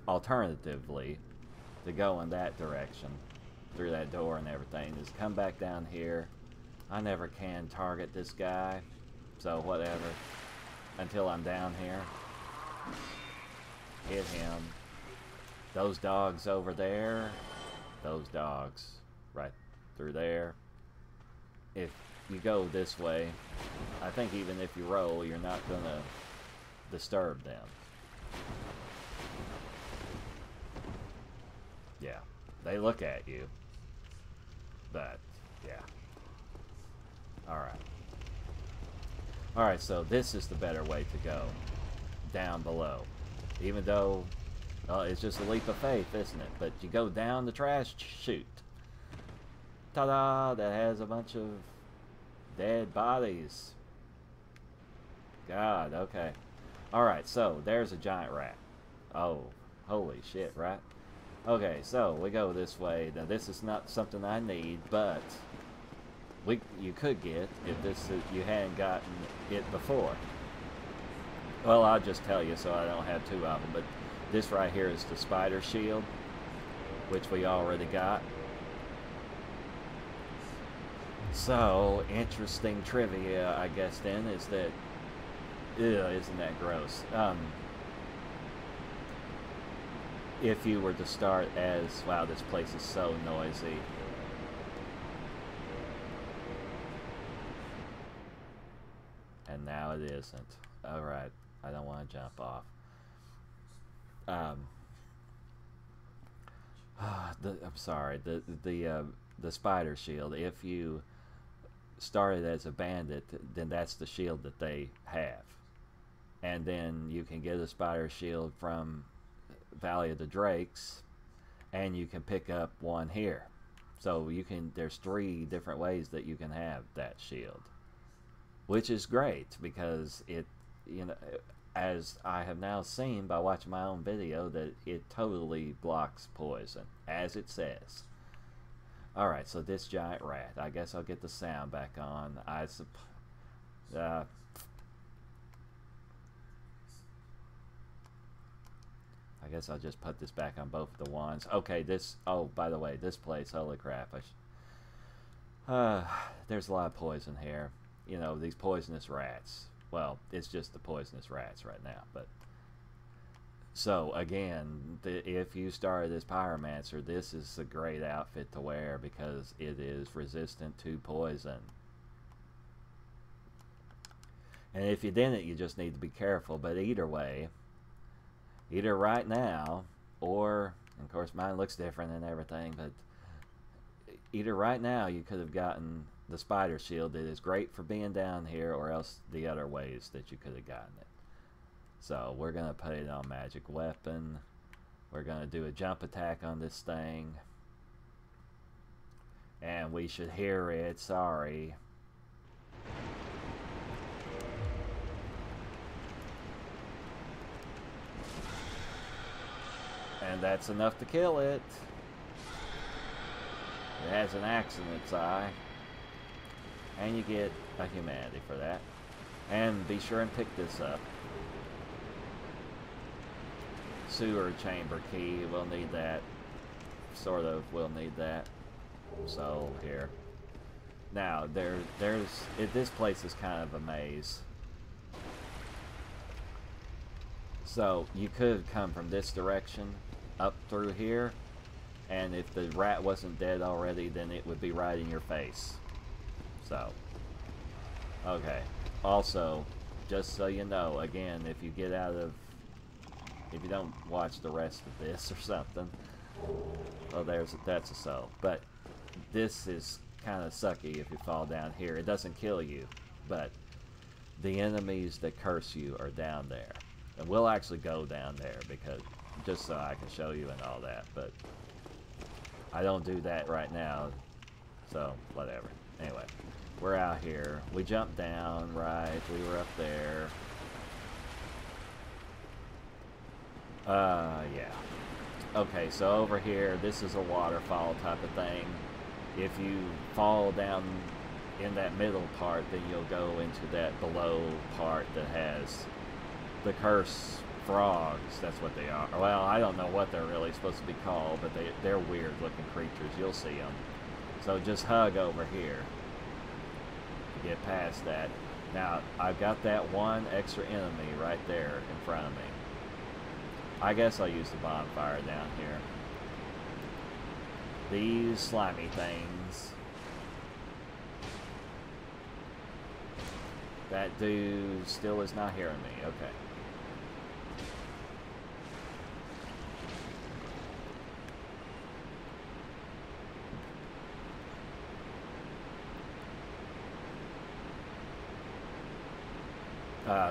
alternatively, to go in that direction, through that door and everything, is come back down here. I never can target this guy, so whatever, until I'm down here. Hit him. Those dogs over there, those dogs right through there. If you go this way, I think even if you roll, you're not gonna disturb them. Yeah, they look at you, but yeah. Alright, so this is the better way to go, down below. Even though it's just a leap of faith, isn't it? But you go down the trash chute. Ta-da! That has a bunch of dead bodies. God, okay. Alright, so there's a giant rat. Oh, holy shit, right? Okay, so we go this way. Now this is not something I need, but you could get if you hadn't gotten it before. Well, I'll just tell you so I don't have two of them, but this right here is the spider shield, which we already got. So, interesting trivia, I guess, then, is that... Ew, isn't that gross? if you were to start as, wow, this place is so noisy. And now it isn't. Alright, I don't want to jump off. I'm sorry, the spider shield, if you started as a bandit, then that's the shield that they have. And then you can get a spider shield from Valley of the Drakes, and you can pick up one here. So you can, there's 3 different ways that you can have that shield, which is great because it, you know, as I have now seen by watching my own video, that it totally blocks poison, as it says. Alright, so this giant rat, I guess I'll get the sound back on. I guess I'll just put this back on both of the ones. Okay, this, oh, by the way, this place, holy crap. There's a lot of poison here. You know, these poisonous rats. Well, it's just the poisonous rats right now, but... So, again, if you started as Pyromancer, this is a great outfit to wear because it is resistant to poison. And if you didn't, you just need to be careful. But either way, either right now, or, of course mine looks different and everything, but either right now you could have gotten the spider shield that is great for being down here, or else the other ways that you could have gotten it. So we're going to put it on magic weapon. We're going to do a jump attack on this thing. And we should hear it, sorry. And that's enough to kill it. It has an axe in its eye. And you get a humanity for that. And be sure and pick this up. Sewer chamber key, we'll need that. Sort of, we'll need that. So, here. Now, this place is kind of a maze. So, you could come from this direction, up through here, and if the rat wasn't dead already, then it would be right in your face. So, okay. Also, just so you know, again, if you get out of, if you don't watch the rest of this or something, well, that's a so. But this is kind of sucky if you fall down here. It doesn't kill you, but the enemies that curse you are down there. And we'll actually go down there because just so I can show you and all that, but I don't do that right now, so whatever. Anyway, we're out here. We jumped down, right? We were up there. Yeah. Okay, so over here, this is a waterfall type of thing. If you fall down in that middle part, then you'll go into that below part that has the curse frogs. That's what they are. Well, I don't know what they're really supposed to be called, but they're weird looking creatures. You'll see them. So just hug over here to get past that. Now, I've got that one extra enemy right there in front of me. I guess I'll use the bonfire down here. These slimy things. That dude still is not hearing me. Okay.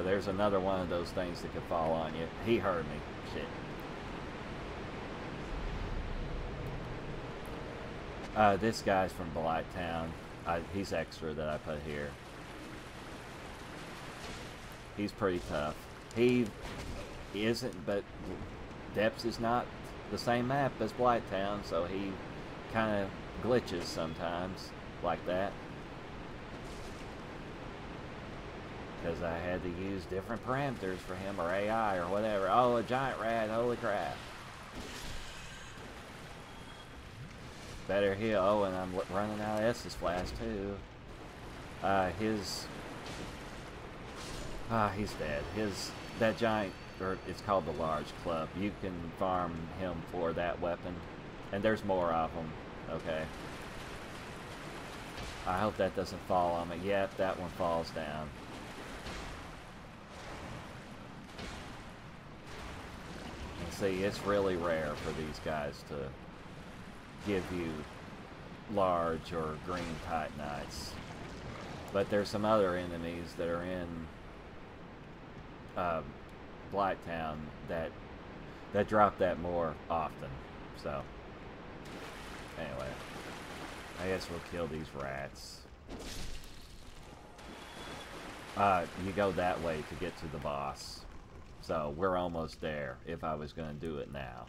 There's another one of those things that could fall on you. He heard me. Shit. This guy's from Blighttown. He's extra that I put here. He's pretty tough. He isn't, but Depths is not the same map as Blighttown, so he kind of glitches sometimes like that. Because I had to use different parameters for him, or AI, or whatever. Oh, a giant rat, holy crap. Better heal. Oh, and I'm running out of Estus Flask, too. He's dead. That giant or it's called the large club. You can farm him for that weapon, and there's more of them. Okay. I hope that doesn't fall on me. Yep, that one falls down. And see, it's really rare for these guys to give you large or green Titanites. But there's some other enemies that are in Blighttown that drop that more often. So, anyway. I guess we'll kill these rats. You go that way to get to the boss. So we're almost there if I was going to do it now.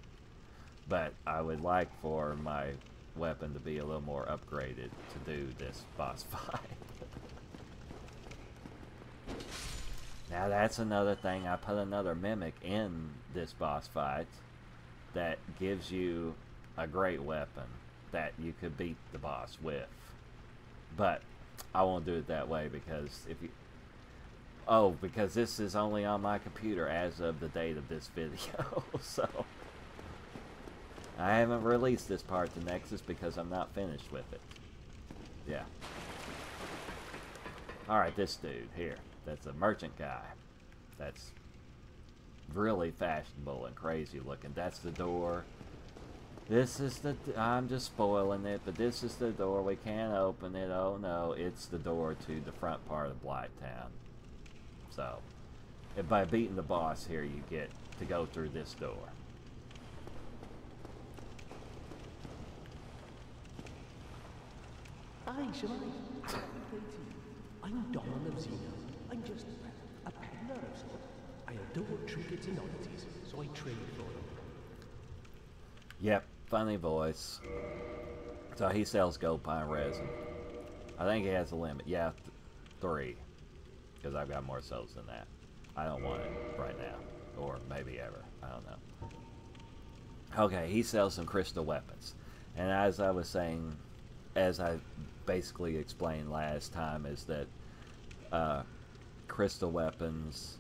But I would like for my weapon to be a little more upgraded to do this boss fight. Now that's another thing. I put another mimic in this boss fight that gives you a great weapon that you could beat the boss with. But I won't do it that way because if you... Oh, because this is only on my computer as of the date of this video. So I haven't released this part to Nexus because I'm not finished with it. Yeah. Alright, this dude here. That's a merchant guy. That's really fashionable and crazy looking. That's the door. This is the... I'm just spoiling it, but this is the door. We can't open it. Oh no, it's the door to the front part of Blighttown. So, and by beating the boss here, you get to go through this door. Aye, shall I? I'm Don of Xena. I'm just a peddler of sorts. I adore trinkets and oddities, so I trade for them. Yep, funny voice. So he sells gold pine resin. I think he has a limit. Yeah, 3. Because I've got more souls than that. I don't want it right now. Or maybe ever. I don't know. Okay, he sells some crystal weapons. And as I was saying, as I basically explained last time, is that crystal weapons,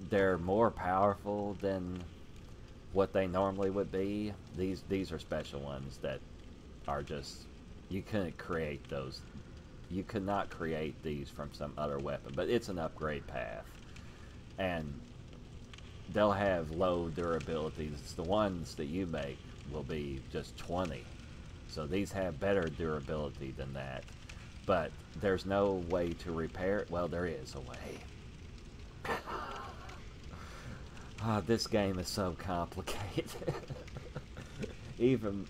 they're more powerful than what they normally would be. These are special ones that are just... You couldn't create those. You could not create these from some other weapon, but it's an upgrade path. And they'll have low durabilities. The ones that you make will be just 20. So these have better durability than that. But there's no way to repair it. Well, there is a way. This game is so complicated. even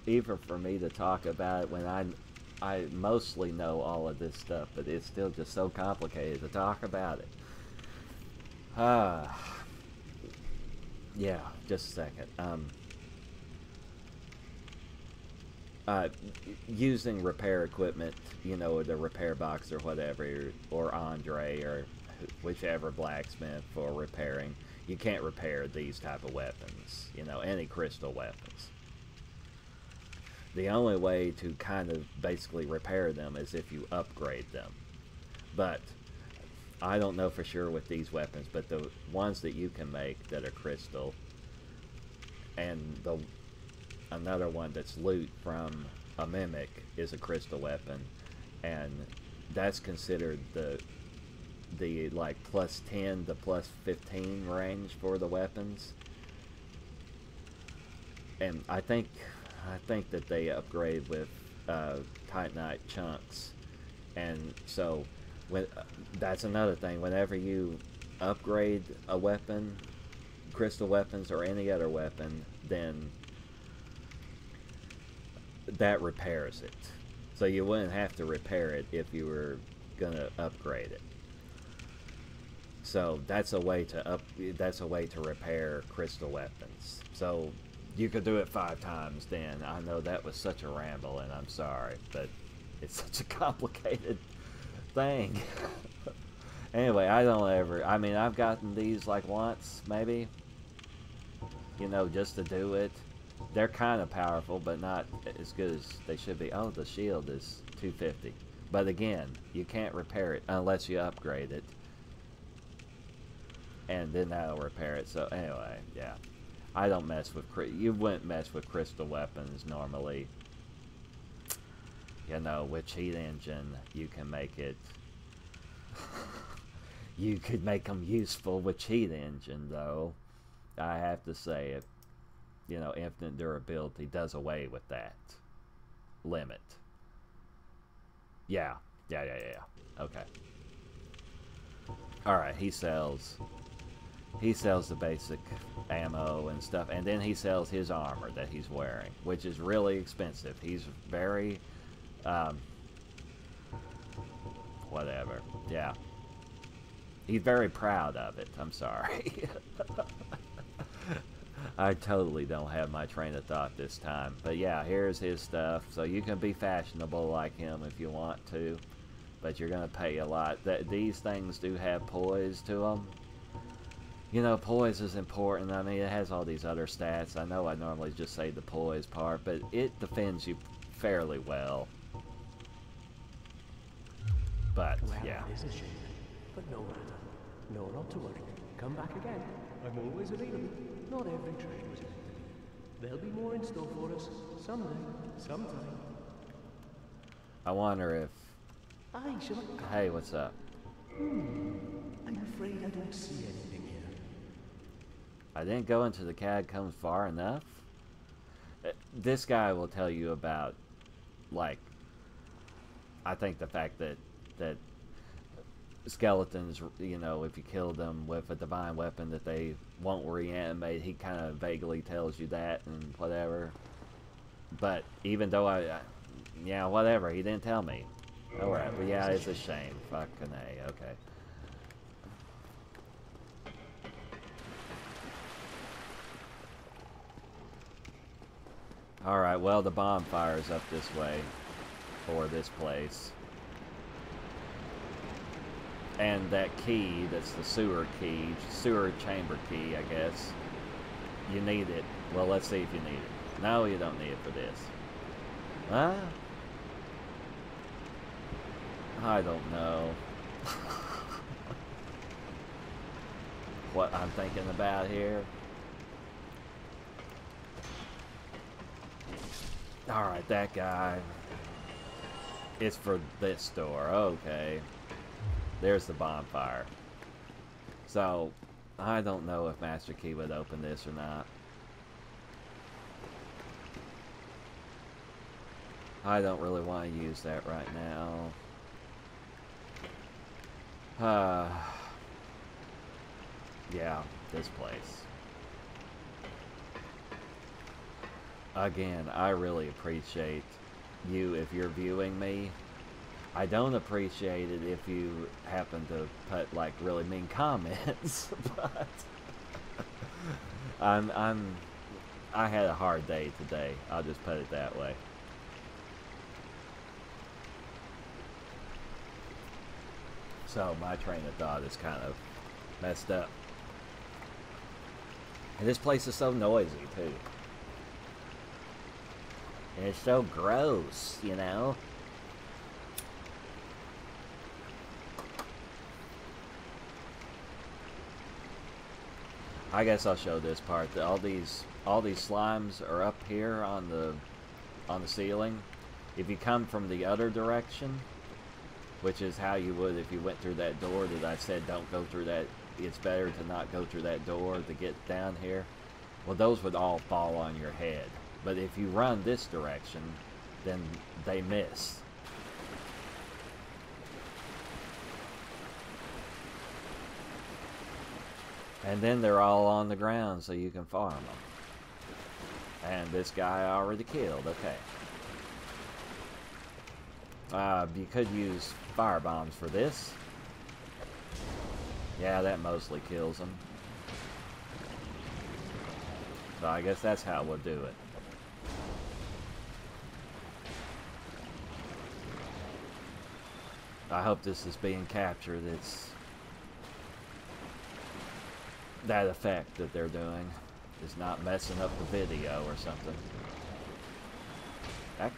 for me to talk about it when I mostly know all of this stuff, but it's still just so complicated to talk about it. Yeah, just a second. Using repair equipment, you know, the repair box or whatever, or Andre, or whichever blacksmith for repairing, you can't repair these type of weapons, you know, any crystal weapons. The only way to kind of basically repair them is if you upgrade them. But I don't know for sure with these weapons, but the ones that you can make that are crystal, and another one that's loot from a mimic is a crystal weapon, and that's considered the like +10 to +15 range for the weapons. And I think that they upgrade with Titanite chunks, and so that's another thing. Whenever you upgrade a weapon, crystal weapons or any other weapon, then that repairs it. So you wouldn't have to repair it if you were gonna upgrade it. So that's a way to repair crystal weapons. So you could do it 5 times then. I know that was such a ramble, and I'm sorry, but it's such a complicated thing. Anyway, I mean, I've gotten these like once, maybe, you know, just to do it. They're kind of powerful, but not as good as they should be. Oh, the shield is 250. But again, you can't repair it unless you upgrade it. and then that'll repair it. So anyway, yeah. I don't mess with... You wouldn't mess with crystal weapons normally. You know, with cheat engine, you can make it... You could make them useful with cheat engine, though. I have to say it. You know, infinite durability does away with that limit. Yeah. Okay. Alright, he sells the basic ammo and stuff, and then he sells his armor that he's wearing, which is really expensive. He's very, whatever. Yeah. He's very proud of it. I'm sorry. I totally don't have my train of thought this time. But yeah, here's his stuff. So you can be fashionable like him if you want to, but you're going to pay a lot. These things do have poise to them. You know, poise is important. I mean, it has all these other stats. I know I normally just say the poise part, but it defends you fairly well. But, well, yeah. It is a shame, but no matter. No, not to worry. Come back again. I'm always available. Not every treasure is meant to be. There'll be more in store for us. Someday. Sometime. I wonder if... Aye, shall I... Hey, what's up? I'm afraid I don't see anything here. I didn't go into the catacombs far enough? This guy will tell you about, like... I think the fact that skeletons, you know, if you kill them with a divine weapon that they won't reanimate, he kind of vaguely tells you that and whatever. But even though yeah, whatever, he didn't tell me. Alright, but yeah, it's a shame. Fucking A, okay. Alright, well, the bonfire's up this way. For this place. And that key, that's the sewer key, sewer chamber key, I guess. You need it. Well, let's see if you need it. No, you don't need it for this. Huh? I don't know. What I'm thinking about here. Alright, that guy. It's for this door. Okay. There's the bonfire. So, I don't know if Master Key would open this or not. I don't really want to use that right now. Yeah, this place. Again, I really appreciate you if you're viewing me. I don't appreciate it if you happen to put like really mean comments, but I had a hard day today. I'll just put it that way. So my train of thought is kind of messed up. And this place is so noisy too. And it's so gross, you know? I guess I'll show this part. All these slimes are up here on the ceiling. If you come from the other direction, which is how you would if you went through that door that I said don't go through that, it's better to not go through that door to get down here. Well, those would all fall on your head. But if you run this direction, then they miss. And then they're all on the ground so you can farm them. And this guy I already killed, okay. You could use fire bombs for this. Yeah, that mostly kills them. So I guess that's how we'll do it. I hope this is being captured. It's that effect that they're doing is not messing up the video or something. Okay.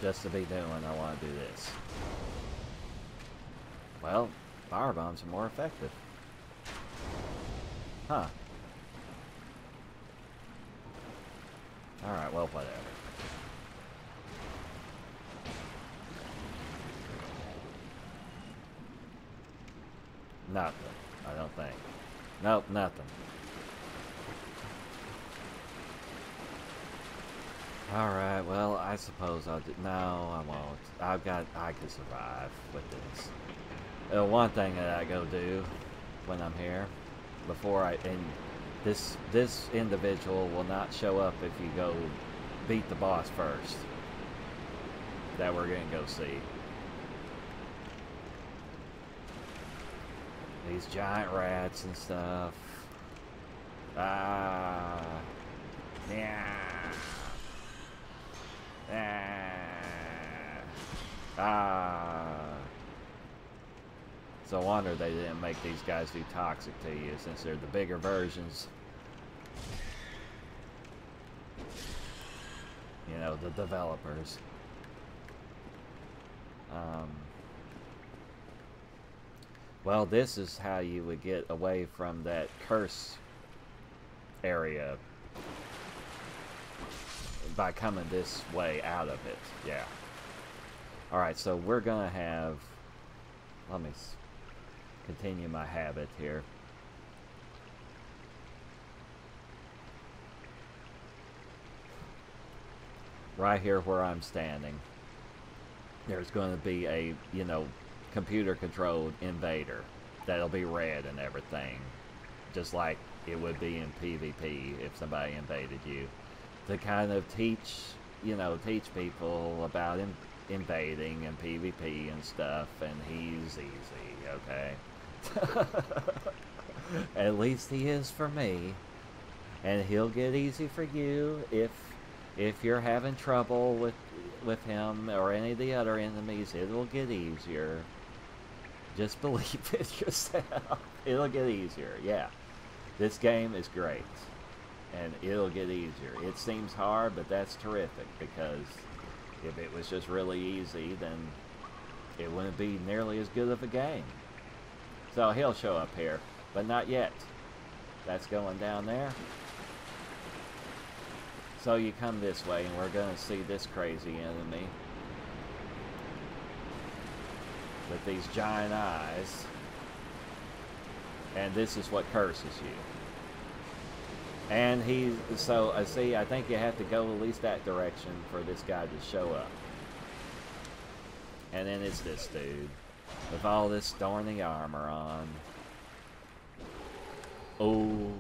just to be doing I want to do this. Well, fire bombs are more effective. Huh. Alright, well, whatever. Nothing, I don't think. Nope, nothing. Alright, well, I suppose I'll do... No, I won't. I can survive with this. One thing that I go do when I'm here, before and this individual will not show up if you go beat the boss first. That we're gonna go see. These giant rats and stuff. Ah. Yeah. Ah. It's a wonder they didn't make these guys too toxic to you, since they're the bigger versions. You know, the developers. Well, this is how you would get away from that curse area, by coming this way out of it. Yeah. Alright, so we're gonna have... Let me continue my habit here. Right here where I'm standing, there's going to be a, you know, computer-controlled invader. That'll be red and everything. Just like it would be in PvP if somebody invaded you. To kind of teach, you know, teach people about invading and PvP and stuff, and he's easy, okay? At least he is for me. And he'll get easy for you if you're having trouble with him or any of the other enemies. It'll get easier. Just believe it yourself. It'll get easier, yeah. This game is great. And it'll get easier. It seems hard, but that's terrific, because if it was just really easy, then it wouldn't be nearly as good of a game. So he'll show up here, but not yet. That's going down there. So you come this way, and we're going to see this crazy enemy with these giant eyes. And this is what curses you. And see, I think you have to go at least that direction for this guy to show up. And then it's this dude with all this thorny armor on. Oh.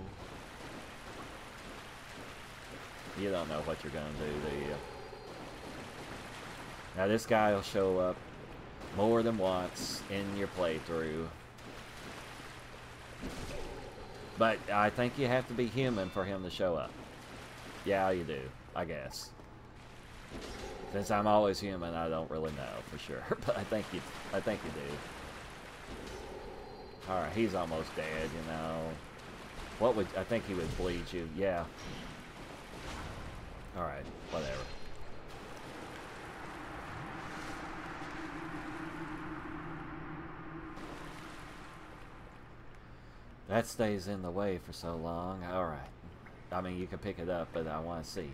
You don't know what you're gonna do you? Now this guy will show up more than once in your playthrough. But I think you have to be human for him to show up. Yeah, you do, I guess. Since I'm always human, I don't really know for sure, but I think you do. All right, he's almost dead, you know. I think he would bleed you. Yeah. All right, whatever. That stays in the way for so long. Alright. I mean, you can pick it up, but I want to see.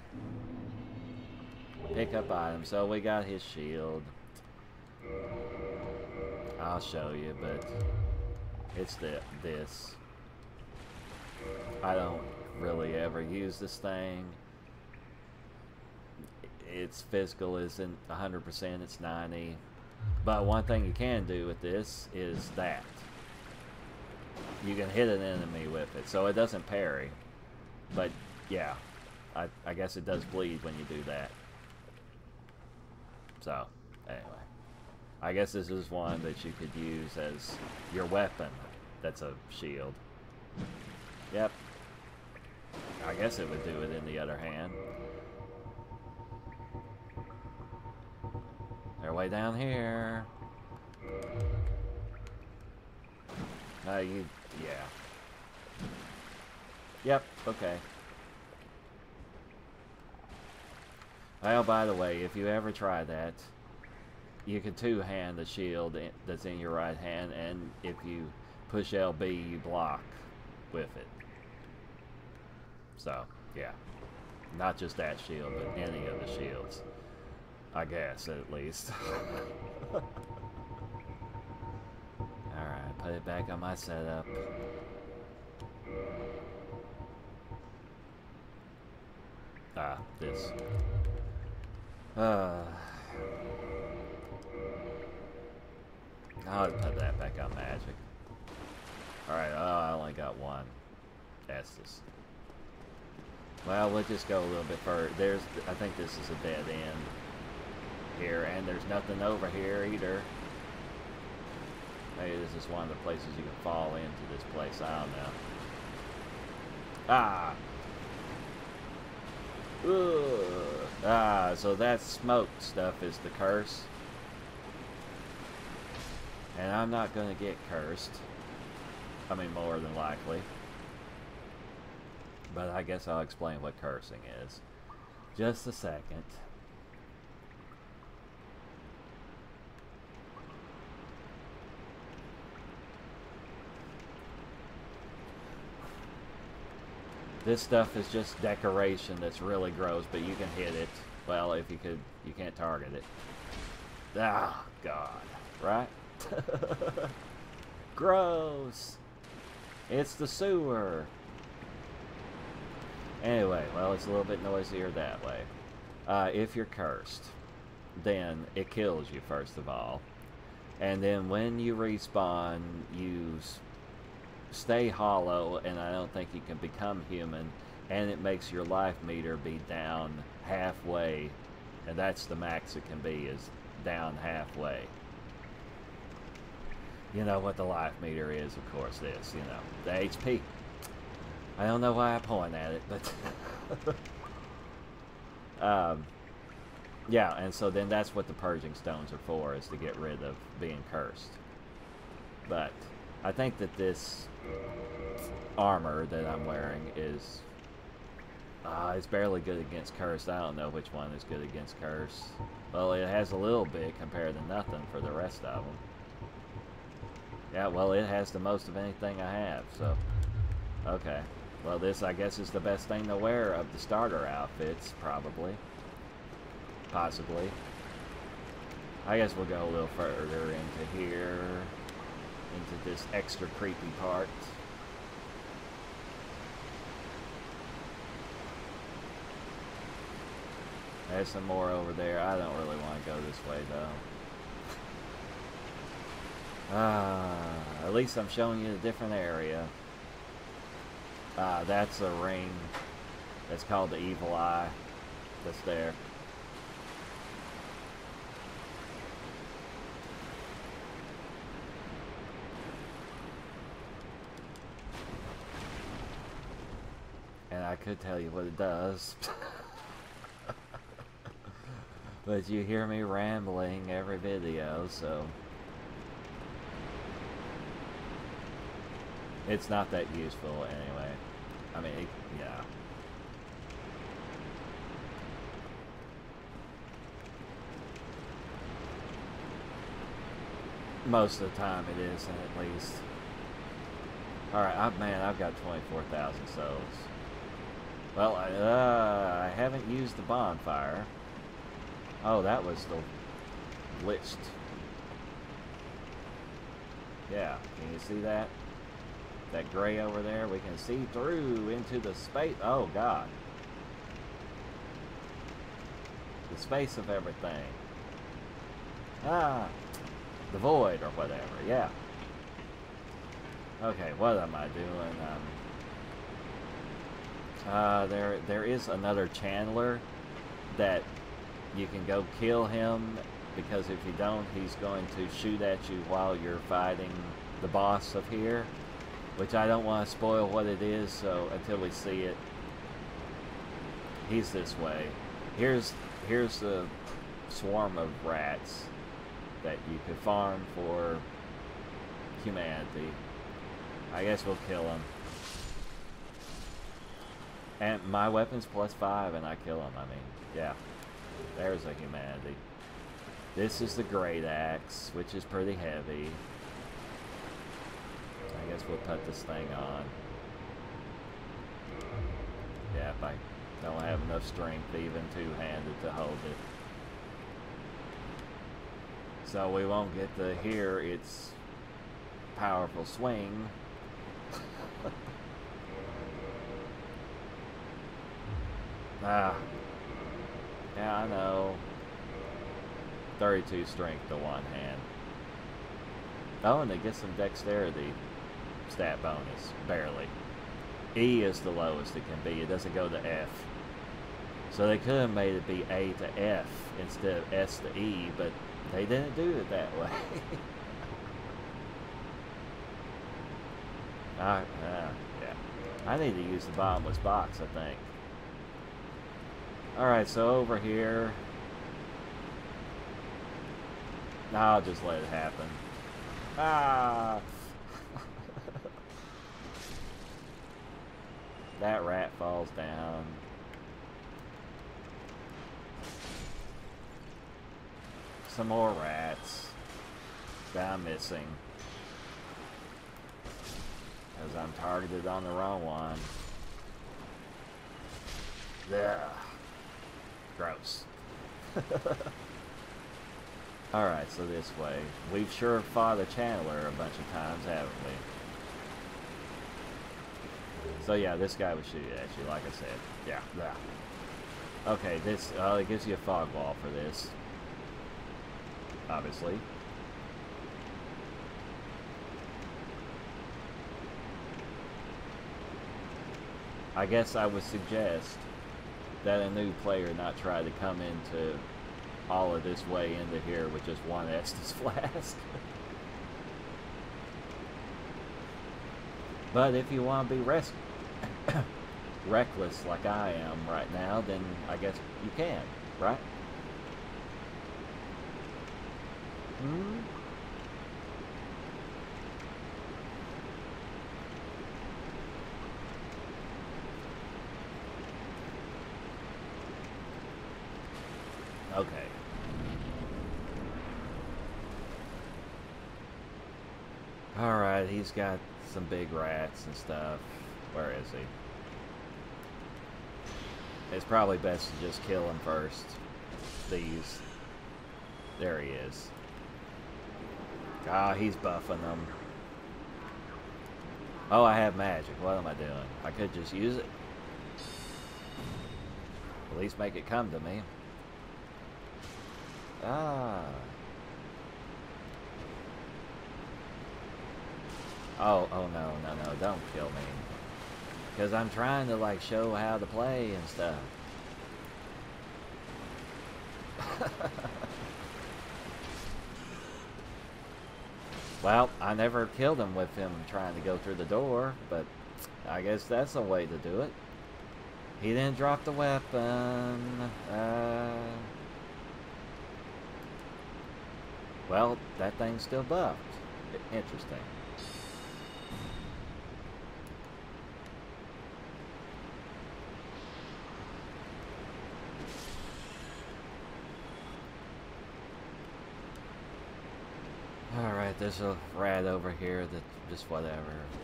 Pick up item. So we got his shield. I'll show you, but it's this. I don't really ever use this thing. Its physical isn't 100%, it's 90%. But one thing you can do with this is that. You can hit an enemy with it, so it doesn't parry. But, yeah, I guess it does bleed when you do that. So, anyway. I guess this is one that you could use as your weapon. That's a shield. Yep. I guess it would do it in the other hand. They're way down here. Yeah. Yep, okay. Well, by the way, if you ever try that, you can two-hand the shield that's in your right hand, and if you push LB, you block with it. So, yeah. Not just that shield, but any of the shields. I guess, at least. Alright, put it back on my setup. Ah, this. I'll put that back on magic. Alright, I only got one Estus. Well, we'll just go a little bit further. I think this is a dead end here, and there's nothing over here either. Maybe this is one of the places you can fall into this place. I don't know. Ah! Ugh. Ah, so that smoke stuff is the curse. And I'm not going to get cursed. I mean, more than likely. But I guess I'll explain what cursing is. Just a second. This stuff is just decoration that's really gross, but you can hit it. Well, if you could, you can't target it. Ah, God. Right? Gross. It's the sewer. Anyway, well, it's a little bit noisier that way. If you're cursed, then it kills you, first of all. And then when you respawn, you stay hollow, and I don't think you can become human, and it makes your life meter be down halfway, and that's the max it can be, is down halfway. You know what the life meter is, of course, this, you know, the HP. I don't know why I point at it, but yeah, and so then that's what the purging stones are for, is to get rid of being cursed. But I think that this armor that I'm wearing is it's barely good against curse. I don't know which one is good against curse. Well, it has a little bit compared to nothing for the rest of them. Yeah, well, it has the most of anything I have, so okay. Well, this, I guess, is the best thing to wear of the starter outfits, probably. Possibly. I guess we'll go a little further into here. Into this extra creepy part. There's some more over there. I don't really want to go this way, though. At least I'm showing you a different area. That's a ring. That's called the Evil Eye. That's there. And I could tell you what it does. But you hear me rambling every video, so it's not that useful anyway. I mean, yeah. Most of the time it isn't, at least. Alright, man, I've got 24,000 souls. Well, I haven't used the bonfire. Oh, that was the glitched. Yeah, can you see that? That gray over there? We can see through into the space. Oh, God. The space of everything. Ah, the void or whatever, yeah. Okay, what am I doing? There is another Chandler that you can go kill him, because if you don't, he's going to shoot at you while you're fighting the boss of here, which I don't want to spoil what it is, so until we see it, he's this way. Here's the swarm of rats that you could farm for humanity. I guess we'll kill him. And my weapon's +5 and I kill him, I mean, yeah. There's a humanity. This is the great axe, which is pretty heavy. I guess we'll put this thing on. Yeah, if I don't have enough strength even two-handed to hold it. So we won't get to hear its powerful swing. Ah. Yeah, I know. 32 strength to one hand. Oh, and it gets some dexterity stat bonus. Barely. E is the lowest it can be. It doesn't go to F. So they could have made it be A to F instead of S to E, but they didn't do it that way. Yeah. I need to use the bottomless box, I think. Alright, so over here... I'll just let it happen. Ah! That rat falls down. Some more rats that I'm missing. Because I'm targeted on the wrong one. Yeah. Gross. Alright, so this way. We've sure fought a Chandler a bunch of times, haven't we? So yeah, this guy would shoot at you, like I said. Yeah. Okay, this, it gives you a fog wall for this. Obviously. I guess I would suggest that a new player not try to come into all of this way into here with just one Estus flask. But if you want to be reckless like I am right now, then I guess you can, right? Hmm? Okay. Alright, he's got some big rats and stuff. Where is he? It's probably best to just kill him first. These. There he is. Ah, he's buffing them. Oh, I have magic. What am I doing? I could just use it. At least make it come to me. Ah. Oh, no, don't kill me. Because I'm trying to, like, show how to play and stuff. Well, I never killed him with him trying to go through the door, but I guess that's a way to do it. He didn't drop the weapon. Well, that thing's still buffed. Interesting. Alright, there's a rat over here that just whatever.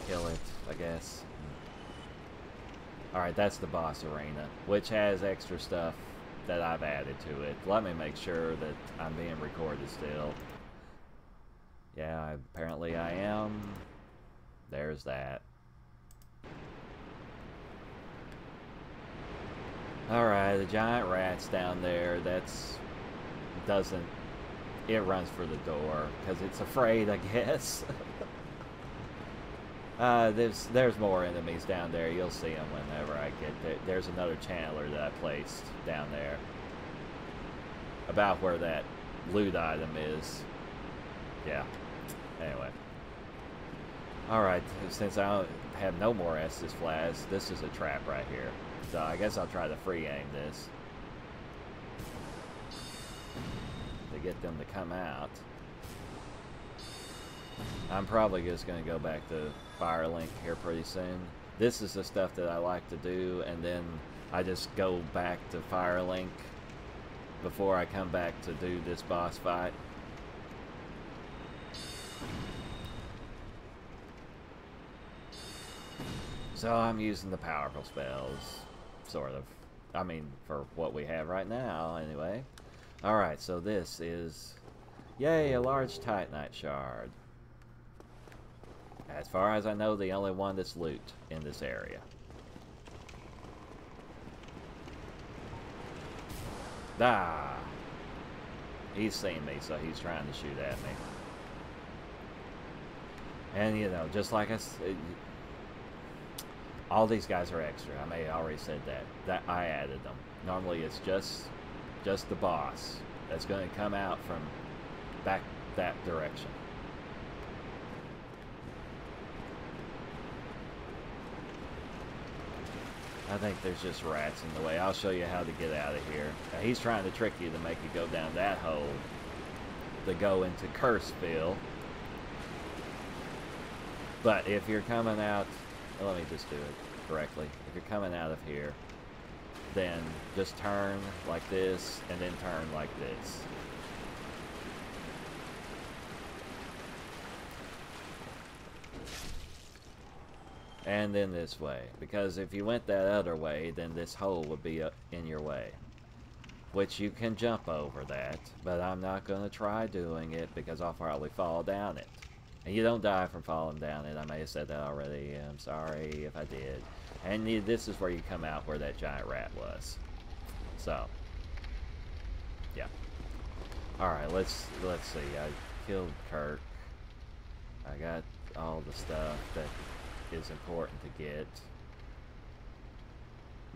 Kill it, I guess. Alright, that's the boss arena, which has extra stuff that I've added to it. Let me make sure that I'm being recorded still. Yeah, apparently I am. There's that. Alright, the giant rat's down there. That's... doesn't... It runs for the door, because it's afraid, I guess. There's more enemies down there. You'll see them whenever I get there. There's another Chandler that I placed down there. About where that loot item is. Yeah. Anyway. Alright, since I don't have no more Estus flasks, this is a trap right here. So I guess I'll try to free aim this. To get them to come out. I'm probably just going to go back to Firelink here pretty soon. This is the stuff that I like to do, and then I just go back to Firelink before I come back to do this boss fight. So I'm using the powerful spells, sort of. I mean, for what we have right now, anyway. Alright, so this is... Yay, a large Titanite shard. As far as I know, the only one that's loot in this area. Ah! He's seen me, so he's trying to shoot at me. And, you know, just like I said, all these guys are extra. I may have already said that. That I added them. Normally it's just the boss that's going to come out from back that direction. I think there's just rats in the way. I'll show you how to get out of here. Now, he's trying to trick you to make you go down that hole to go into Curseville. But if you're coming out, let me just do it correctly. If you're coming out of here, then just turn like this and then turn like this. And then this way, because if you went that other way, then this hole would be in your way, which you can jump over that, but I'm not going to try doing it because I'll probably fall down it. And you don't die from falling down it. I may have said that already. I'm sorry if I did. And this is where you come out where that giant rat was. So, yeah. Alright, let's see. I killed Kirk. I got all the stuff that is important to get.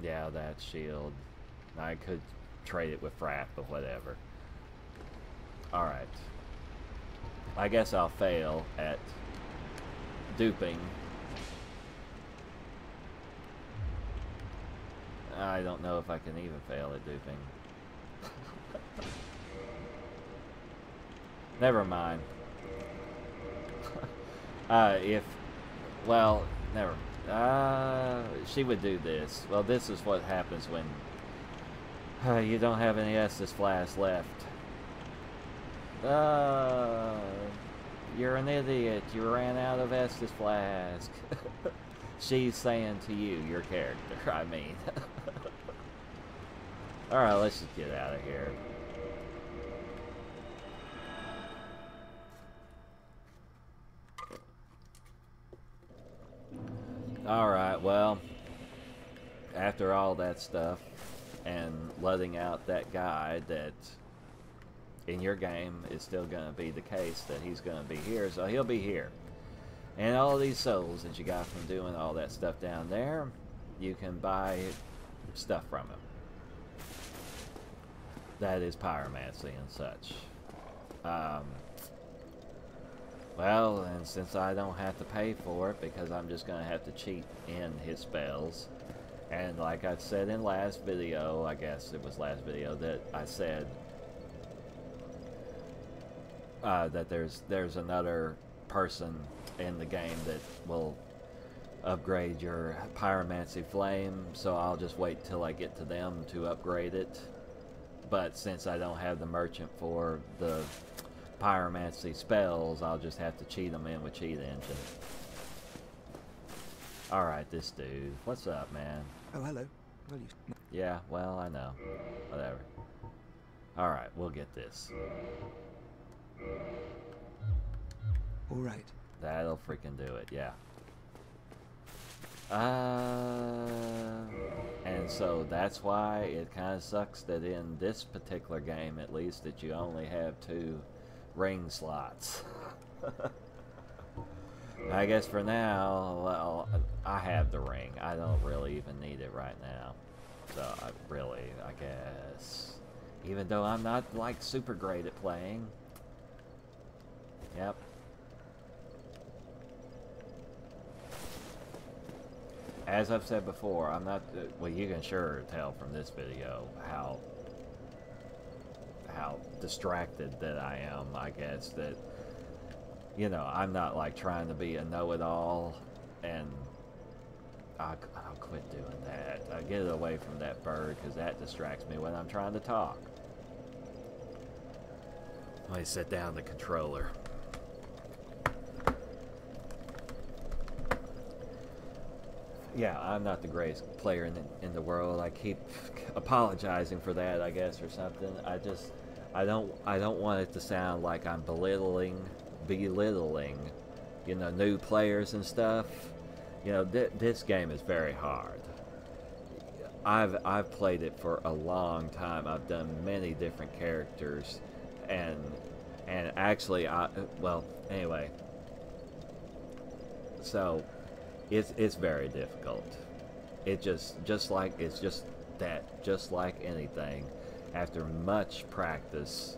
Yeah, that shield. I could trade it with Frap, but whatever. Alright. I guess I'll fail at duping. I don't know if I can even fail at duping. Never mind. Well, never. She would do this. Well, this is what happens when you don't have any Estus flask left. You're an idiot. You ran out of Estus flask. She's saying to you, your character, I mean. Alright, let's just get out of here. Alright, well, after all that stuff, and letting out that guy that in your game is still going to be the case that he's going to be here, so he'll be here. And all these souls that you got from doing all that stuff down there, you can buy stuff from him. That is pyromancy and such. Well, and since I don't have to pay for it, because I'm just going to have to cheat in his spells, and like I said in last video, I guess it was last video, that I said that there's another person in the game that will upgrade your pyromancy flame, so I'll just wait till I get to them to upgrade it. But since I don't have the merchant for the pyromancy spells, I'll just have to cheat them in with Cheat Engine. Alright, this dude. What's up, man? Oh, hello. Well, yeah, well, I know. Whatever. Alright, we'll get this. Alright. That'll freaking do it, yeah. And so that's why it kind of sucks that in this particular game, at least, that you only have 2 ring slots. I guess for now, well, I have the ring. I don't really even need it right now. So, I guess, even though I'm not, like, super great at playing. Yep. As I've said before, I'm not, well, you can sure tell from this video how distracted that I am, I guess, that, you know, I'm not like trying to be a know-it-all, and I'll quit doing that. I get away from that bird because that distracts me when I'm trying to talk. Let me set down the controller. Yeah, I'm not the greatest player in the world. I keep apologizing for that, I guess, or something. I don't want it to sound like I'm belittling, you know, new players and stuff. You know, this game is very hard. I've played it for a long time. I've done many different characters, and actually, well, anyway. So, it's very difficult. Just like anything. After much practice,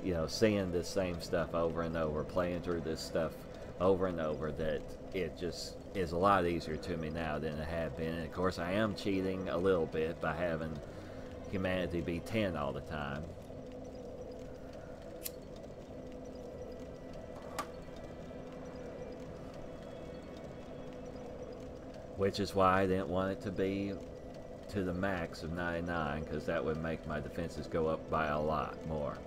you know, seeing this same stuff over and over, playing through this stuff over and over, that it just is a lot easier to me now than it had been. And of course, I am cheating a little bit by having humanity be 10 all the time. Which is why I didn't want it to be to the max of 99, because that would make my defenses go up by a lot more.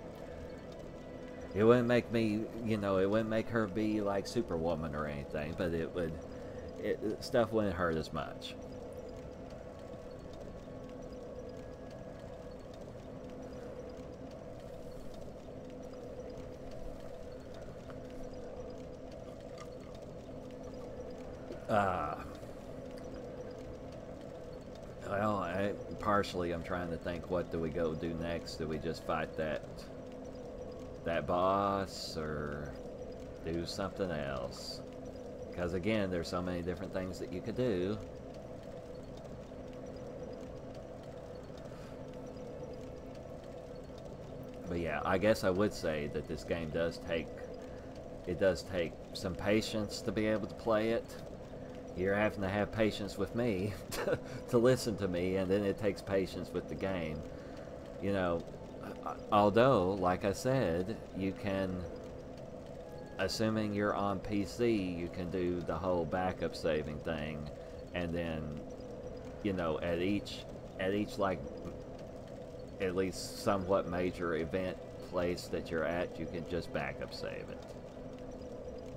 It wouldn't make me, you know, it wouldn't make her be like Superwoman or anything, but it would, stuff wouldn't hurt as much. Well, partially I'm trying to think, what do we go do next? Do we just fight that boss, or do something else? Because again, there's so many different things that you could do. But yeah, I guess I would say that this game does take some patience to be able to play it. You're having to have patience with me to listen to me, and then it takes patience with the game. You know, although, like I said, you can, assuming you're on PC, you can do the whole backup saving thing, and then, you know, at each like, at least somewhat major event place that you're at, you can just backup save it.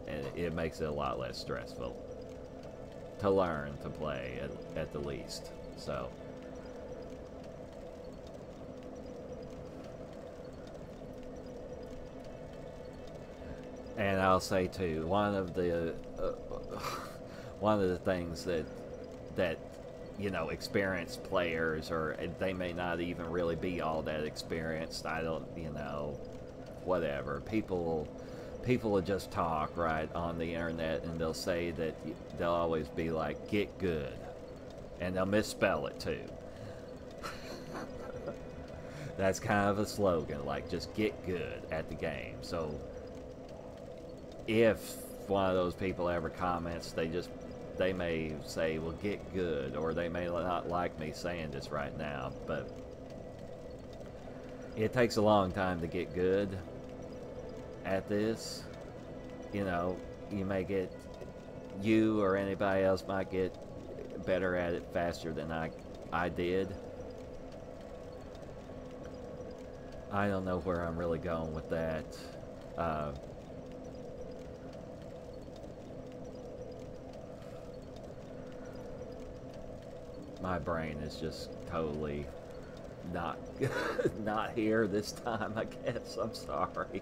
And it makes it a lot less stressful to learn to play, at the least. So and I'll say too, one of the things that you know, experienced players, or they may not even really be all that experienced, I don't, you know, whatever, people will just talk right on the internet, and they'll say that they'll always be like, get good, and they'll misspell it too. That's kind of a slogan, like, just get good at the game. So if one of those people ever comments, they may say, well, get good, or they may not like me saying this right now, but it takes a long time to get good at this. You know, you or anybody else might get better at it faster than I did. I don't know where I'm really going with that. My brain is just totally not here this time, I guess. I'm sorry.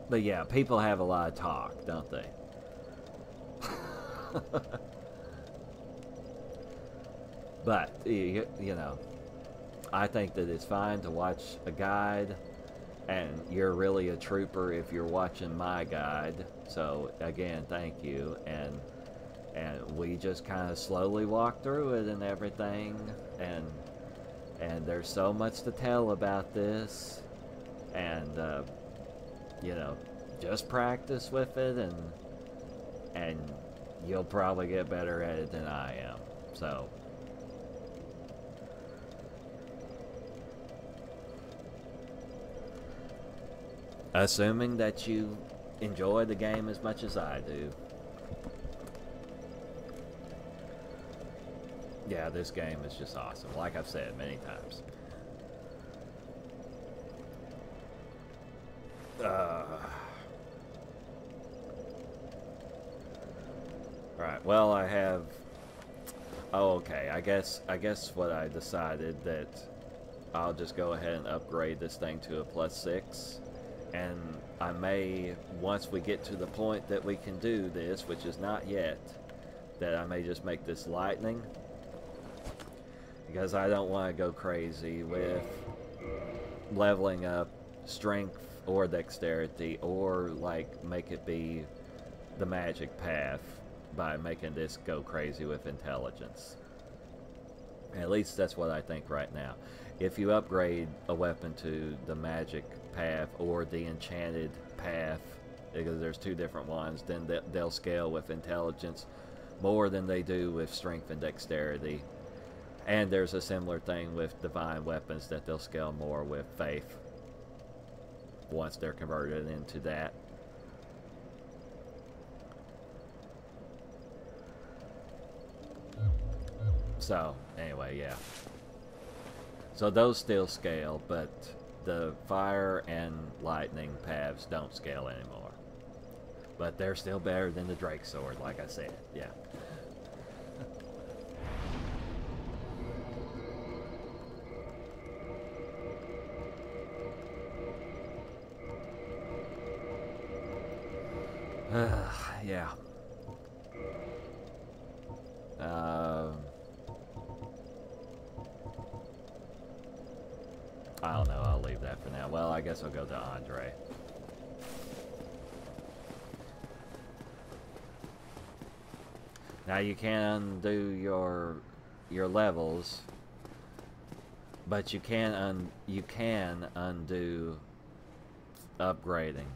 But yeah, people have a lot of talk, don't they? But, you know, I think that it's fine to watch a guide, and you're really a trooper if you're watching my guide. So, again, thank you. And we just kind of slowly walk through it and everything, and there's so much to tell about this, and you know, just practice with it, and you'll probably get better at it than I am. So assuming that you enjoy the game as much as I do. Yeah, this game is just awesome, like I've said many times. Alright, well I have... Oh, okay, I guess what I decided that I'll just go ahead and upgrade this thing to a +6. And I may, once we get to the point that we can do this, which is not yet, that I may just make this lightning. Because I don't want to go crazy with leveling up strength or dexterity, or like make it be the magic path by making this go crazy with intelligence. At least that's what I think right now. If you upgrade a weapon to the magic path or the enchanted path, because there's two different ones, then they'll scale with intelligence more than they do with strength and dexterity. And there's a similar thing with divine weapons, that they'll scale more with faith once they're converted into that. So, anyway, yeah. So those still scale, but the fire and lightning paths don't scale anymore. But they're still better than the Drake Sword, like I said, yeah. Yeah. I don't know, I'll leave that for now. Well, I guess I'll go to Andre. Now you can undo your levels, but you can undo upgrading.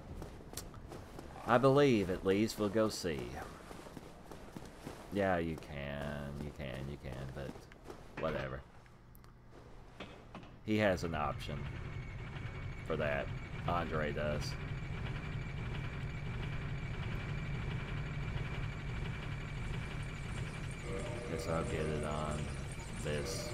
I believe, at least. We'll go see. Yeah, you can, but whatever. He has an option for that. Andre does. Guess I'll get it on this.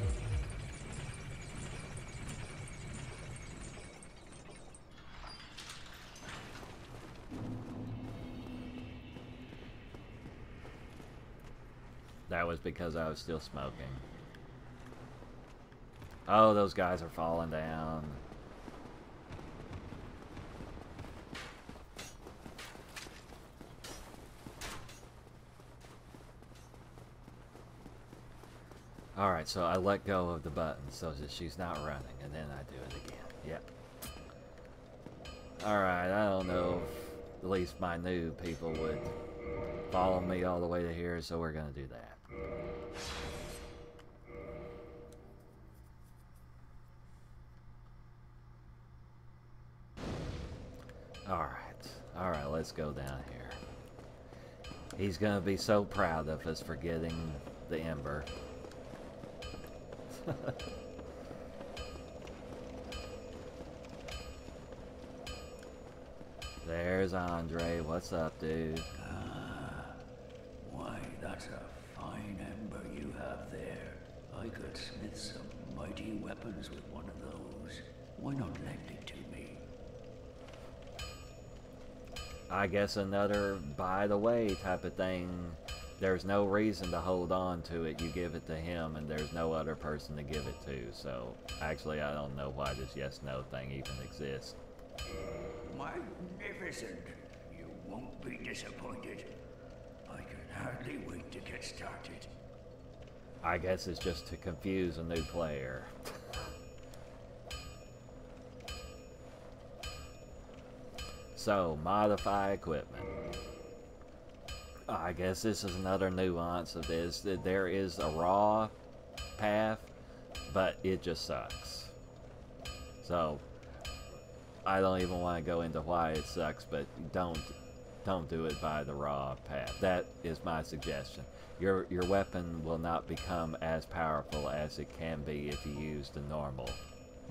That was because I was still smoking. Oh, those guys are falling down. Alright, so I let go of the button so that she's not running, and then I do it again. Yep. Alright, I don't know if at least my new people would follow me all the way to here, so we're gonna do that. Alright, let's go down here. He's gonna be so proud of us for getting the ember. There's Andre. What's up, dude? Why, that's a fine ember you have there. I could smith some mighty weapons with one of those. Why not lend it to me? I guess another by the way type of thing. There's no reason to hold on to it. You give it to him, and there's no other person to give it to. So, actually, I don't know why this yes-no thing even exists. Magnificent! You won't be disappointed. I can hardly wait to get started. I guess it's just to confuse a new player. So, modify equipment. I guess this is another nuance of this. That there is a raw path, but it just sucks. So, I don't even want to go into why it sucks, but don't do it by the raw path. That is my suggestion. Your weapon will not become as powerful as it can be if you use the normal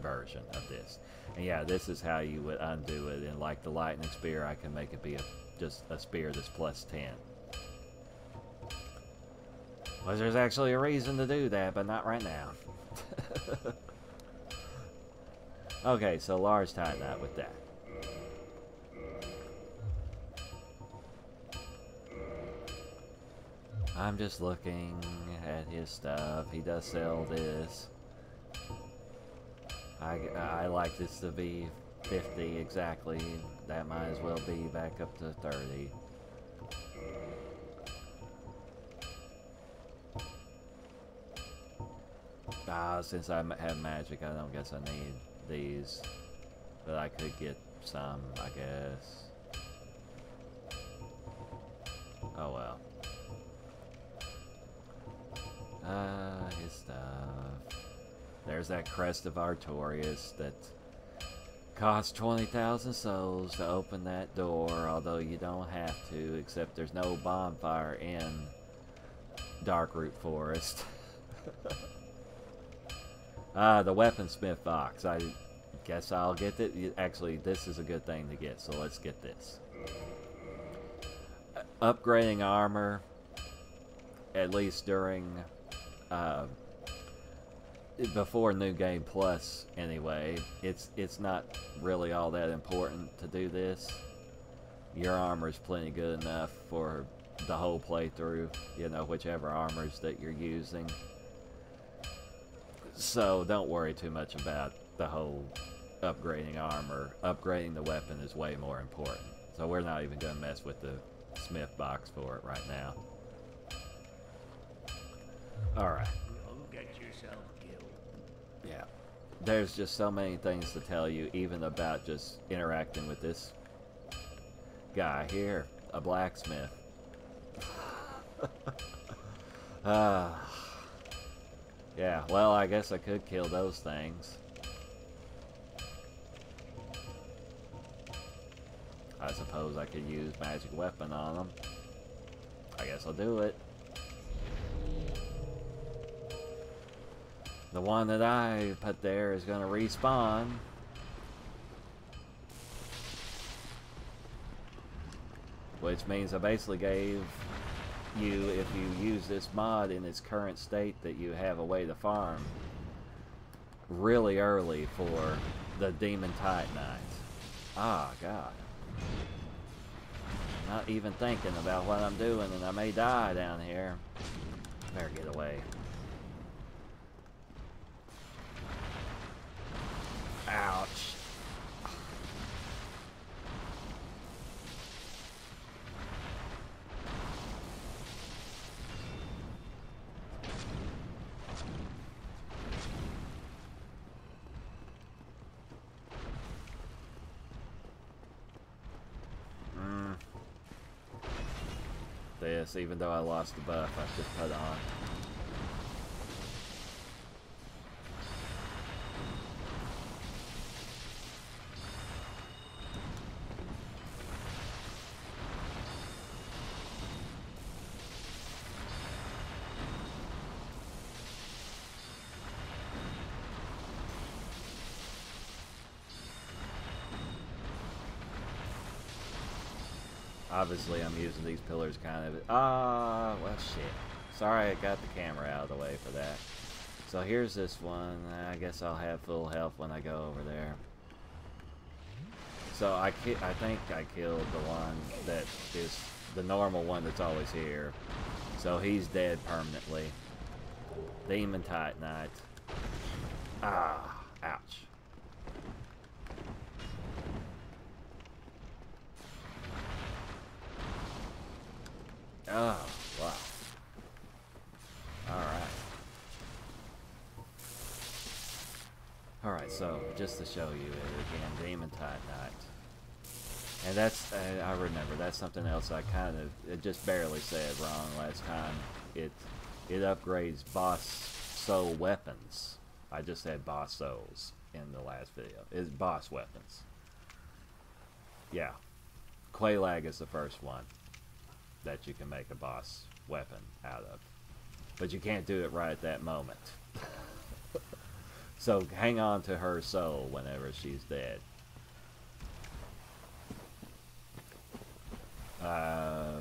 version of this. And yeah, this is how you would undo it. And like the lightning spear, I can make it be just a spear that's +10. Well, there's actually a reason to do that, but not right now. Okay, so large tie knot with that. I'm just looking at his stuff. He does sell this. I like this to be 50 exactly. That might as well be back up to 30. Since I have magic, I don't guess I need these. But I could get some, I guess. Oh well. His stuff. There's that crest of Artorias that costs 20,000 souls to open that door, although you don't have to, except there's no bonfire in Darkroot Forest. The weaponsmith box. I guess I'll get it. Actually, this is a good thing to get, so let's get this. Upgrading armor, at least during before New Game Plus anyway, it's not really all that important to do this. Your armor's plenty good enough for the whole playthrough, you know, whichever armors that you're using. So don't worry too much about the whole upgrading armor. Upgrading the weapon is way more important. So we're not even going to mess with the smith box for it right now. Alright. Don't get yourself killed. Yeah. There's just so many things to tell you, even about just interacting with this guy here, a blacksmith. Yeah, well, I guess I could kill those things. I suppose I could use magic weapon on them. I guess I'll do it. The one that I put there is going to respawn. Which means I basically gave you, if you use this mod in its current state, that you have a way to farm really early for the Demon Titanite. Ah, God. Not even thinking about what I'm doing, and I may die down here. Better get away. Ouch. This, even though I lost the buff I just put on. Obviously, I'm using these pillars kind of... well, shit. Sorry I got the camera out of the way for that. So here's this one. I guess I'll have full health when I go over there. So I think I killed the one that is the normal one that's always here. So he's dead permanently. Demon Titanite. Ah, ouch. Oh, wow. Alright. Alright, so, just to show you it again, Demon Titanite. And that's, I remember, that's something else I kind of, it just barely said wrong last time. It upgrades boss soul weapons. I just said boss souls in the last video. It's boss weapons. Yeah. Quelaag is the first one that you can make a boss weapon out of. But you can't do it right at that moment. So hang on to her soul whenever she's dead. I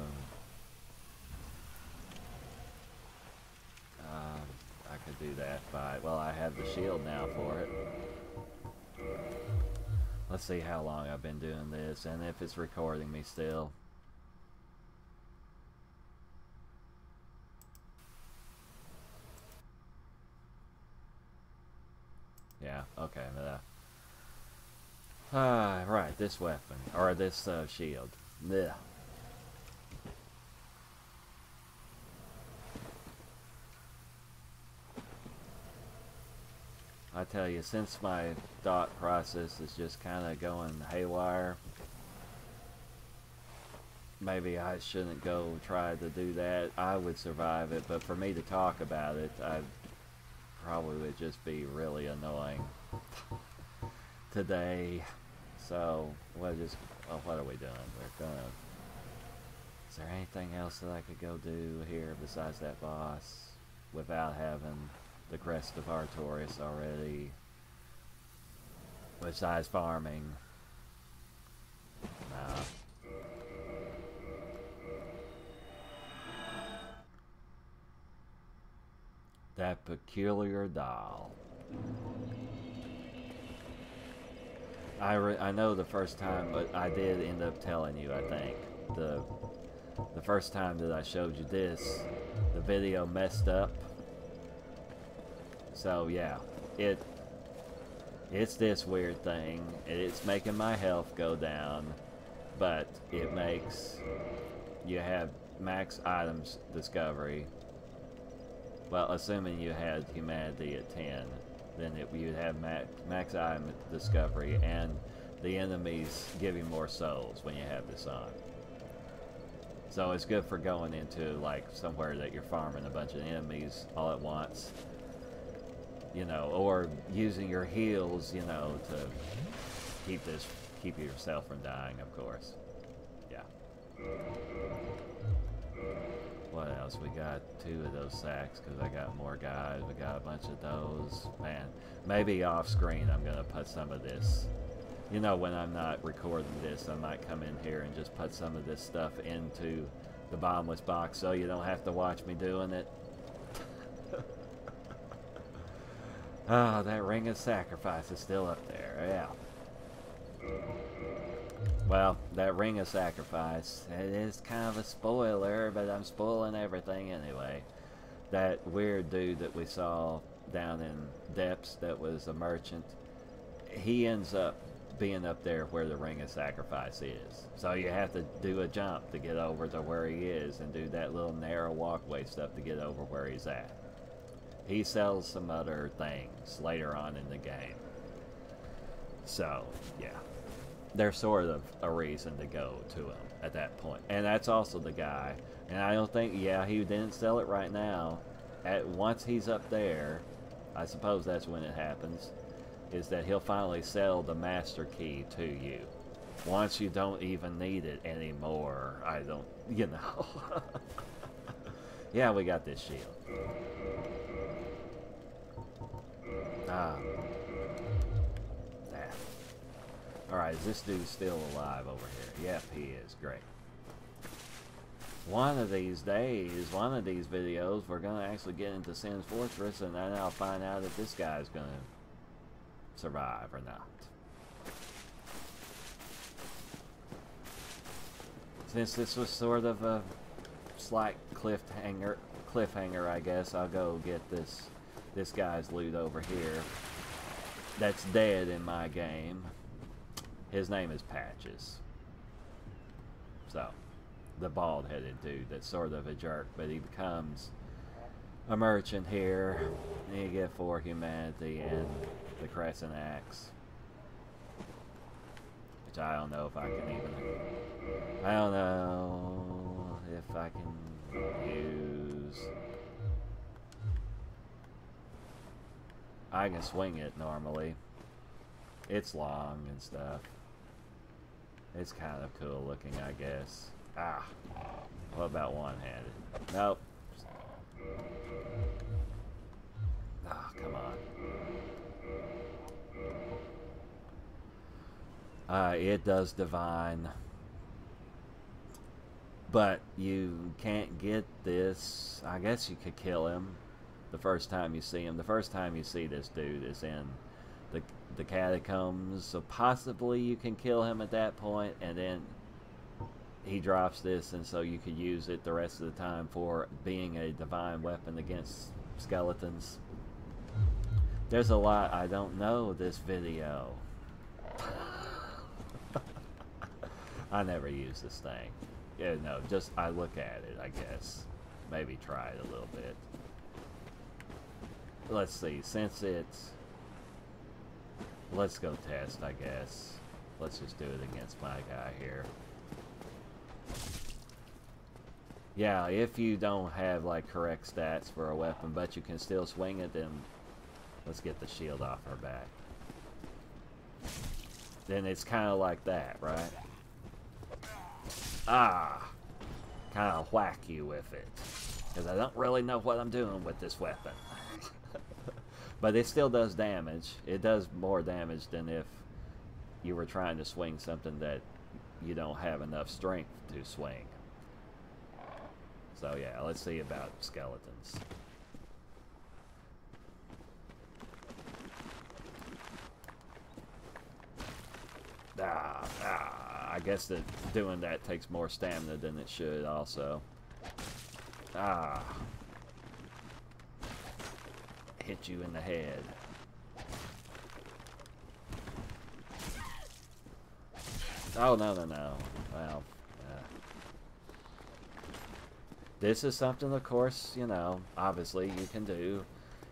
could do that by... Well, I have the shield now for it. Let's see how long I've been doing this and if it's recording me still. Right, this weapon. Or this shield. Blech. I tell you, since my thought process is just kind of going haywire, maybe I shouldn't go try to do that. I would survive it, but for me to talk about it, I probably would just be really annoying today. So, what are we doing? We're gonna... Is there anything else that I could go do here besides that boss without having the crest of Artorias already? Besides farming? Nah. That peculiar doll. I know the first time, but I did end up telling you, I think. The first time that I showed you this, the video messed up. So yeah, it's this weird thing. It's making my health go down, but it makes you have max items discovery. Well, assuming you had humanity at 10, then you'd have max item discovery, and the enemies give you more souls when you have this on. So it's good for going into like somewhere that you're farming a bunch of enemies all at once, you know, or using your heals, you know, to keep yourself from dying, of course. Yeah. What else? We got 2 of those sacks because I got more guys. We got a bunch of those. Man, maybe off screen I'm gonna put some of this. You know, when I'm not recording this, I might come in here and just put some of this stuff into the bottomless box so you don't have to watch me doing it. Oh, that ring of sacrifice is still up there. Yeah. Well, that ring of sacrifice, it is kind of a spoiler, but I'm spoiling everything anyway. That weird dude that we saw down in Depths that was a merchant, he ends up being up there where the ring of sacrifice is. So you have to do a jump to get over to where he is and do that little narrow walkway stuff to get over where he's at. He sells some other things later on in the game. So, yeah. There's sort of a reason to go to him at that point. And that's also the guy. And I don't think, yeah, he didn't sell it right now. Once he's up there, I suppose that's when it happens, is that he'll finally sell the master key to you. Once you don't even need it anymore. I don't, you know. Yeah, we got this shield. Alright, is this dude still alive over here? Yep, he is. Great. One of these days, one of these videos, we're going to actually get into Sin's Fortress, and then I'll find out if this guy's going to survive or not. Since this was sort of a slight cliffhanger, I guess, I'll go get this guy's loot over here that's dead in my game. His name is Patches. So, the bald-headed dude that's sort of a jerk, but he becomes a merchant here. And you get 4 humanity and the Crescent Axe. Which I don't know if I can even... I don't know if I can use... I can swing it normally. It's long and stuff. It's kind of cool looking, I guess. Ah. What about one-handed? Nope. Ah, come on. It does divine. But you can't get this. I guess you could kill him the first time you see him. The first time you see this dude is in the catacombs, so possibly you can kill him at that point, and then he drops this, and so you could use it the rest of the time for being a divine weapon against skeletons. There's a lot I don't know this video. I never use this thing. Yeah, no, just I look at it, I guess. Maybe try it a little bit. Let's see, since it's... Let's go test, I guess. Let's just do it against my guy here. Yeah, if you don't have like correct stats for a weapon, but you can still swing it, then let's get the shield off her back. Then it's kind of like that, right? Ah! Kind of whack you with it. Because I don't really know what I'm doing with this weapon. But it still does damage. It does more damage than if you were trying to swing something that you don't have enough strength to swing. So yeah, let's see about skeletons. I guess that doing that takes more stamina than it should also. Hit you in the head. Oh, no. Well, this is something, of course, you know, obviously you can do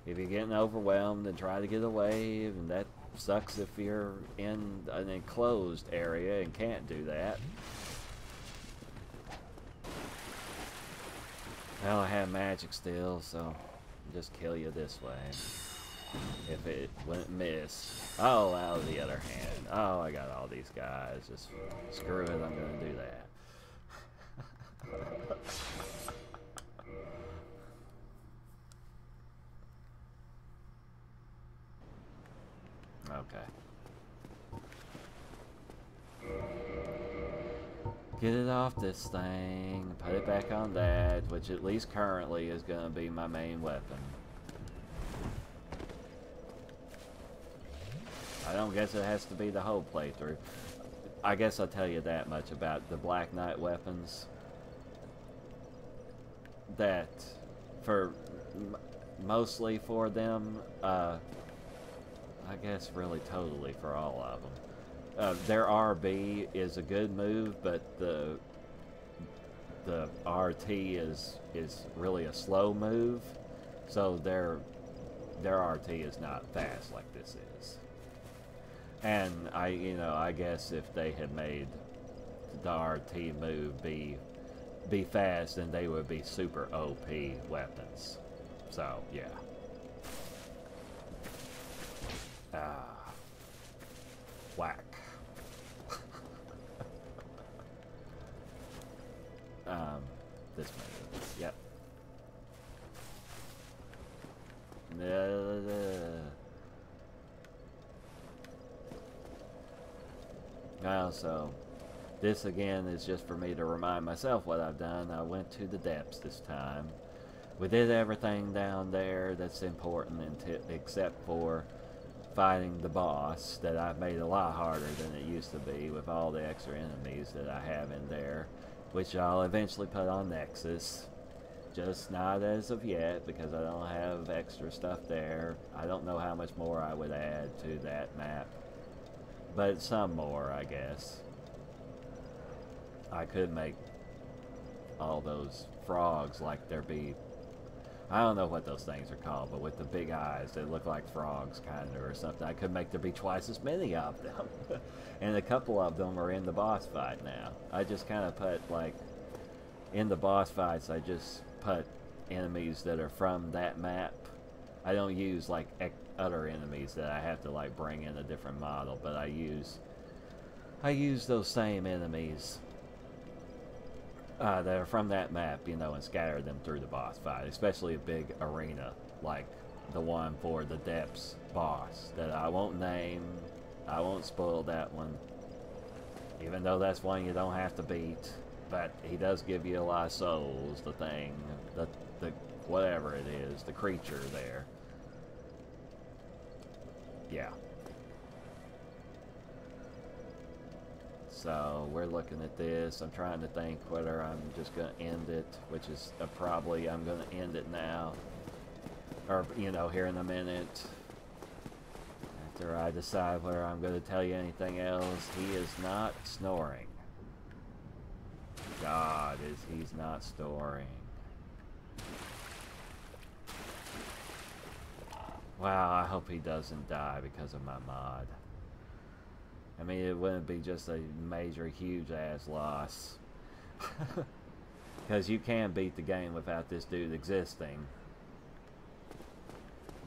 if you're getting overwhelmed and try to get away, and that sucks if you're in an enclosed area and can't do that. Well, I have magic still, so just kill you this way. If it wouldn't miss. Oh, out of the other hand. Oh, I got all these guys. Just screw it, I'm gonna do that. Okay. Get it off this thing, put it back on that, which at least currently is going to be my main weapon. I don't guess it has to be the whole playthrough. I guess I'll tell you that much about the Black Knight weapons. That, for mostly for them, I guess really totally for all of them. Their RB is a good move, but the RT is really a slow move, so their RT is not fast like this is. And I guess if they had made the RT move be fast, then they would be super OP weapons. So yeah. Whack. This move. Yep. Well, so this again is just for me to remind myself what I've done. I went to the depths this time. We did everything down there that's important, except for fighting the boss that I've made a lot harder than it used to be with all the extra enemies that I have in there, which I'll eventually put on Nexus. Just not as of yet, because I don't have extra stuff there. I don't know how much more I would add to that map, but some more, I guess. I could make all those frogs like there be, I don't know what those things are called, but with the big eyes that look like frogs, kind of, or something. I could make there be twice as many of them. And a couple of them are in the boss fight now. I just kind of put, like, in the boss fights, I just put enemies that are from that map. I don't use, like, other enemies that I have to, like, bring in a different model, but I use those same enemies that are from that map, and scatter them through the boss fight, especially a big arena like the one for the Depths boss that I won't name. I won't spoil that one, even though that's one you don't have to beat, but he does give you a lot of souls, the thing, the whatever it is, the creature there. Yeah. So we're looking at this. I'm trying to think whether I'm just going to end it, which is probably I'm going to end it now, or here in a minute, after I decide whether I'm going to tell you anything else. He is not snoring. God, he's not storing. Wow, I hope he doesn't die because of my mod. I mean, it wouldn't be just a major, huge-ass loss. Because you can beat the game without this dude existing.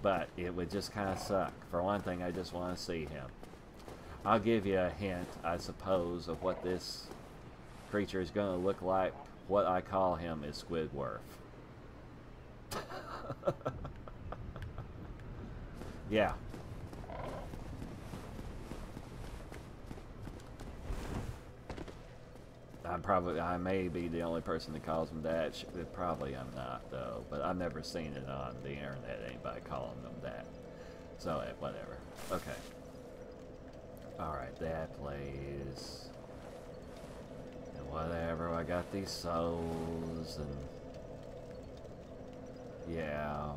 But it would just kind of suck. For one thing, I just want to see him. I'll give you a hint, I suppose, of what this creature is going to look like. What I call him is Squidward. Yeah. I may be the only person that calls him that. Probably I'm not, though. But I've never seen it on the internet, anybody calling them that. So, whatever. Okay. Alright, that plays. And whatever, I got these souls, and... yeah.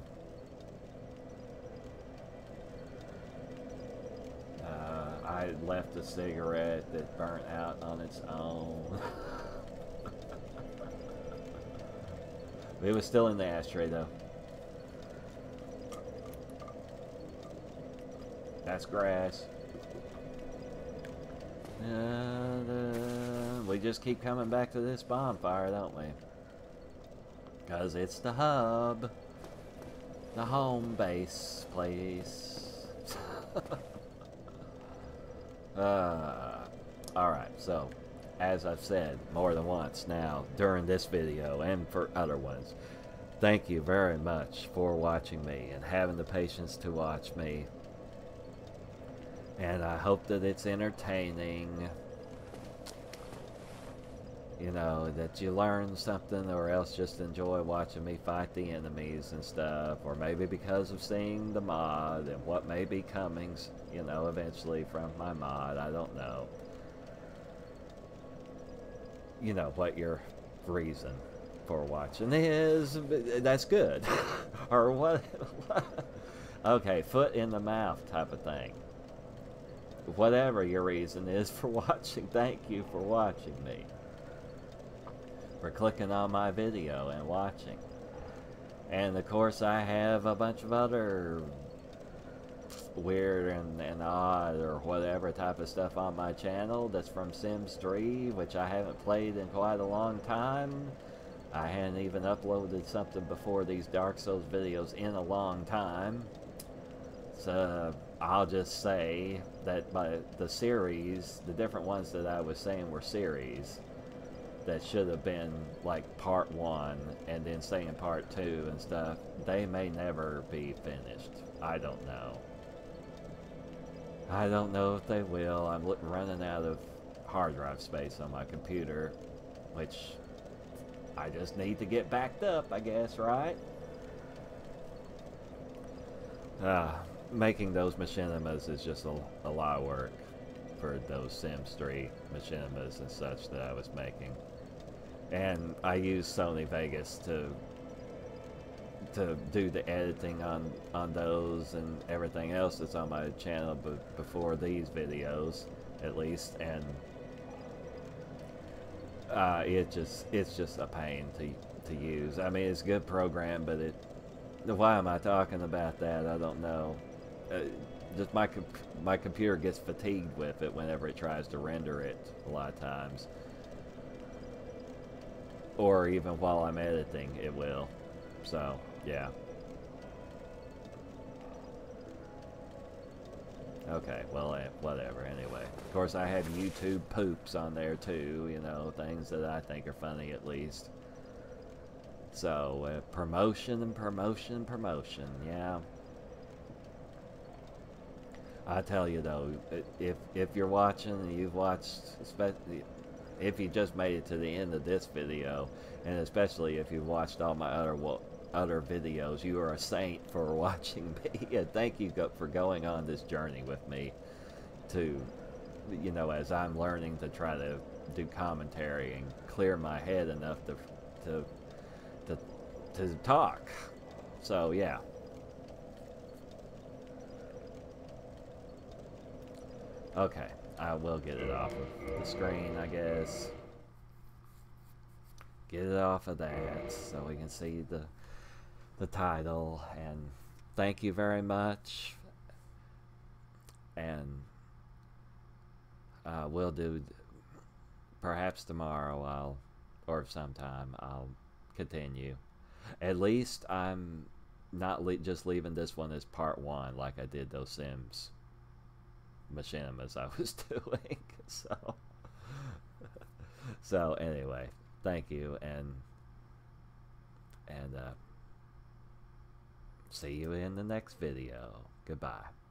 I left a cigarette that burnt out on its own. It was still in the ashtray, though. That's grass. We just keep coming back to this bonfire, don't we? Because it's the hub. The home base place. Alright, so, as I've said more than once now during this video and for other ones, thank you very much for watching me and having the patience to watch me. And I hope that it's entertaining. You know, that you learn something, or else just enjoy watching me fight the enemies and stuff. Or maybe because of seeing the mod and what may be coming, you know, eventually from my mod. I don't know. You know, what your reason for watching is. That's good. Or what? Okay, foot in the mouth type of thing. Whatever your reason is for watching, thank you for watching me. For clicking on my video and watching. And of course I have a bunch of other weird and odd or whatever type of stuff on my channel that's from Sims 3, which I haven't played in quite a long time. I hadn't even uploaded something before these Dark Souls videos in a long time. So I'll just say that the series, the different ones that I was saying were series, that should have been like part 1 and then saying part 2 and stuff, they may never be finished. I don't know. I don't know if they will. I'm running out of hard drive space on my computer, which I just need to get backed up, I guess, right? Making those machinimas is just a lot of work for those Sims 3 machinimas and such that I was making. And I use Sony Vegas to do the editing on those and everything else that's on my channel before these videos, at least. And it's just a pain to use. I mean, it's a good program, but why am I talking about that? I don't know. Just my computer gets fatigued with it whenever it tries to render it a lot of times. Or even while I'm editing, it will. So, yeah. Okay, well, whatever, anyway. Of course, I have YouTube poops on there, too, you know, things that I think are funny, at least. So, promotion and promotion and promotion, yeah. I tell you, though, if you're watching and you've watched, especially if you just made it to the end of this video, and especially if you've watched all my other videos, you are a saint for watching me. And thank you for going on this journey with me to, you know, as I'm learning to try to do commentary and clear my head enough to talk. So, yeah. Okay, I will get it off of the screen, I guess. get it off of that so we can see the title. And thank you very much. And we'll do, perhaps tomorrow or sometime I'll continue. At least I'm not just leaving this one as part 1 like I did those Sims machinimas I was doing. So anyway, thank you, and see you in the next video. Goodbye.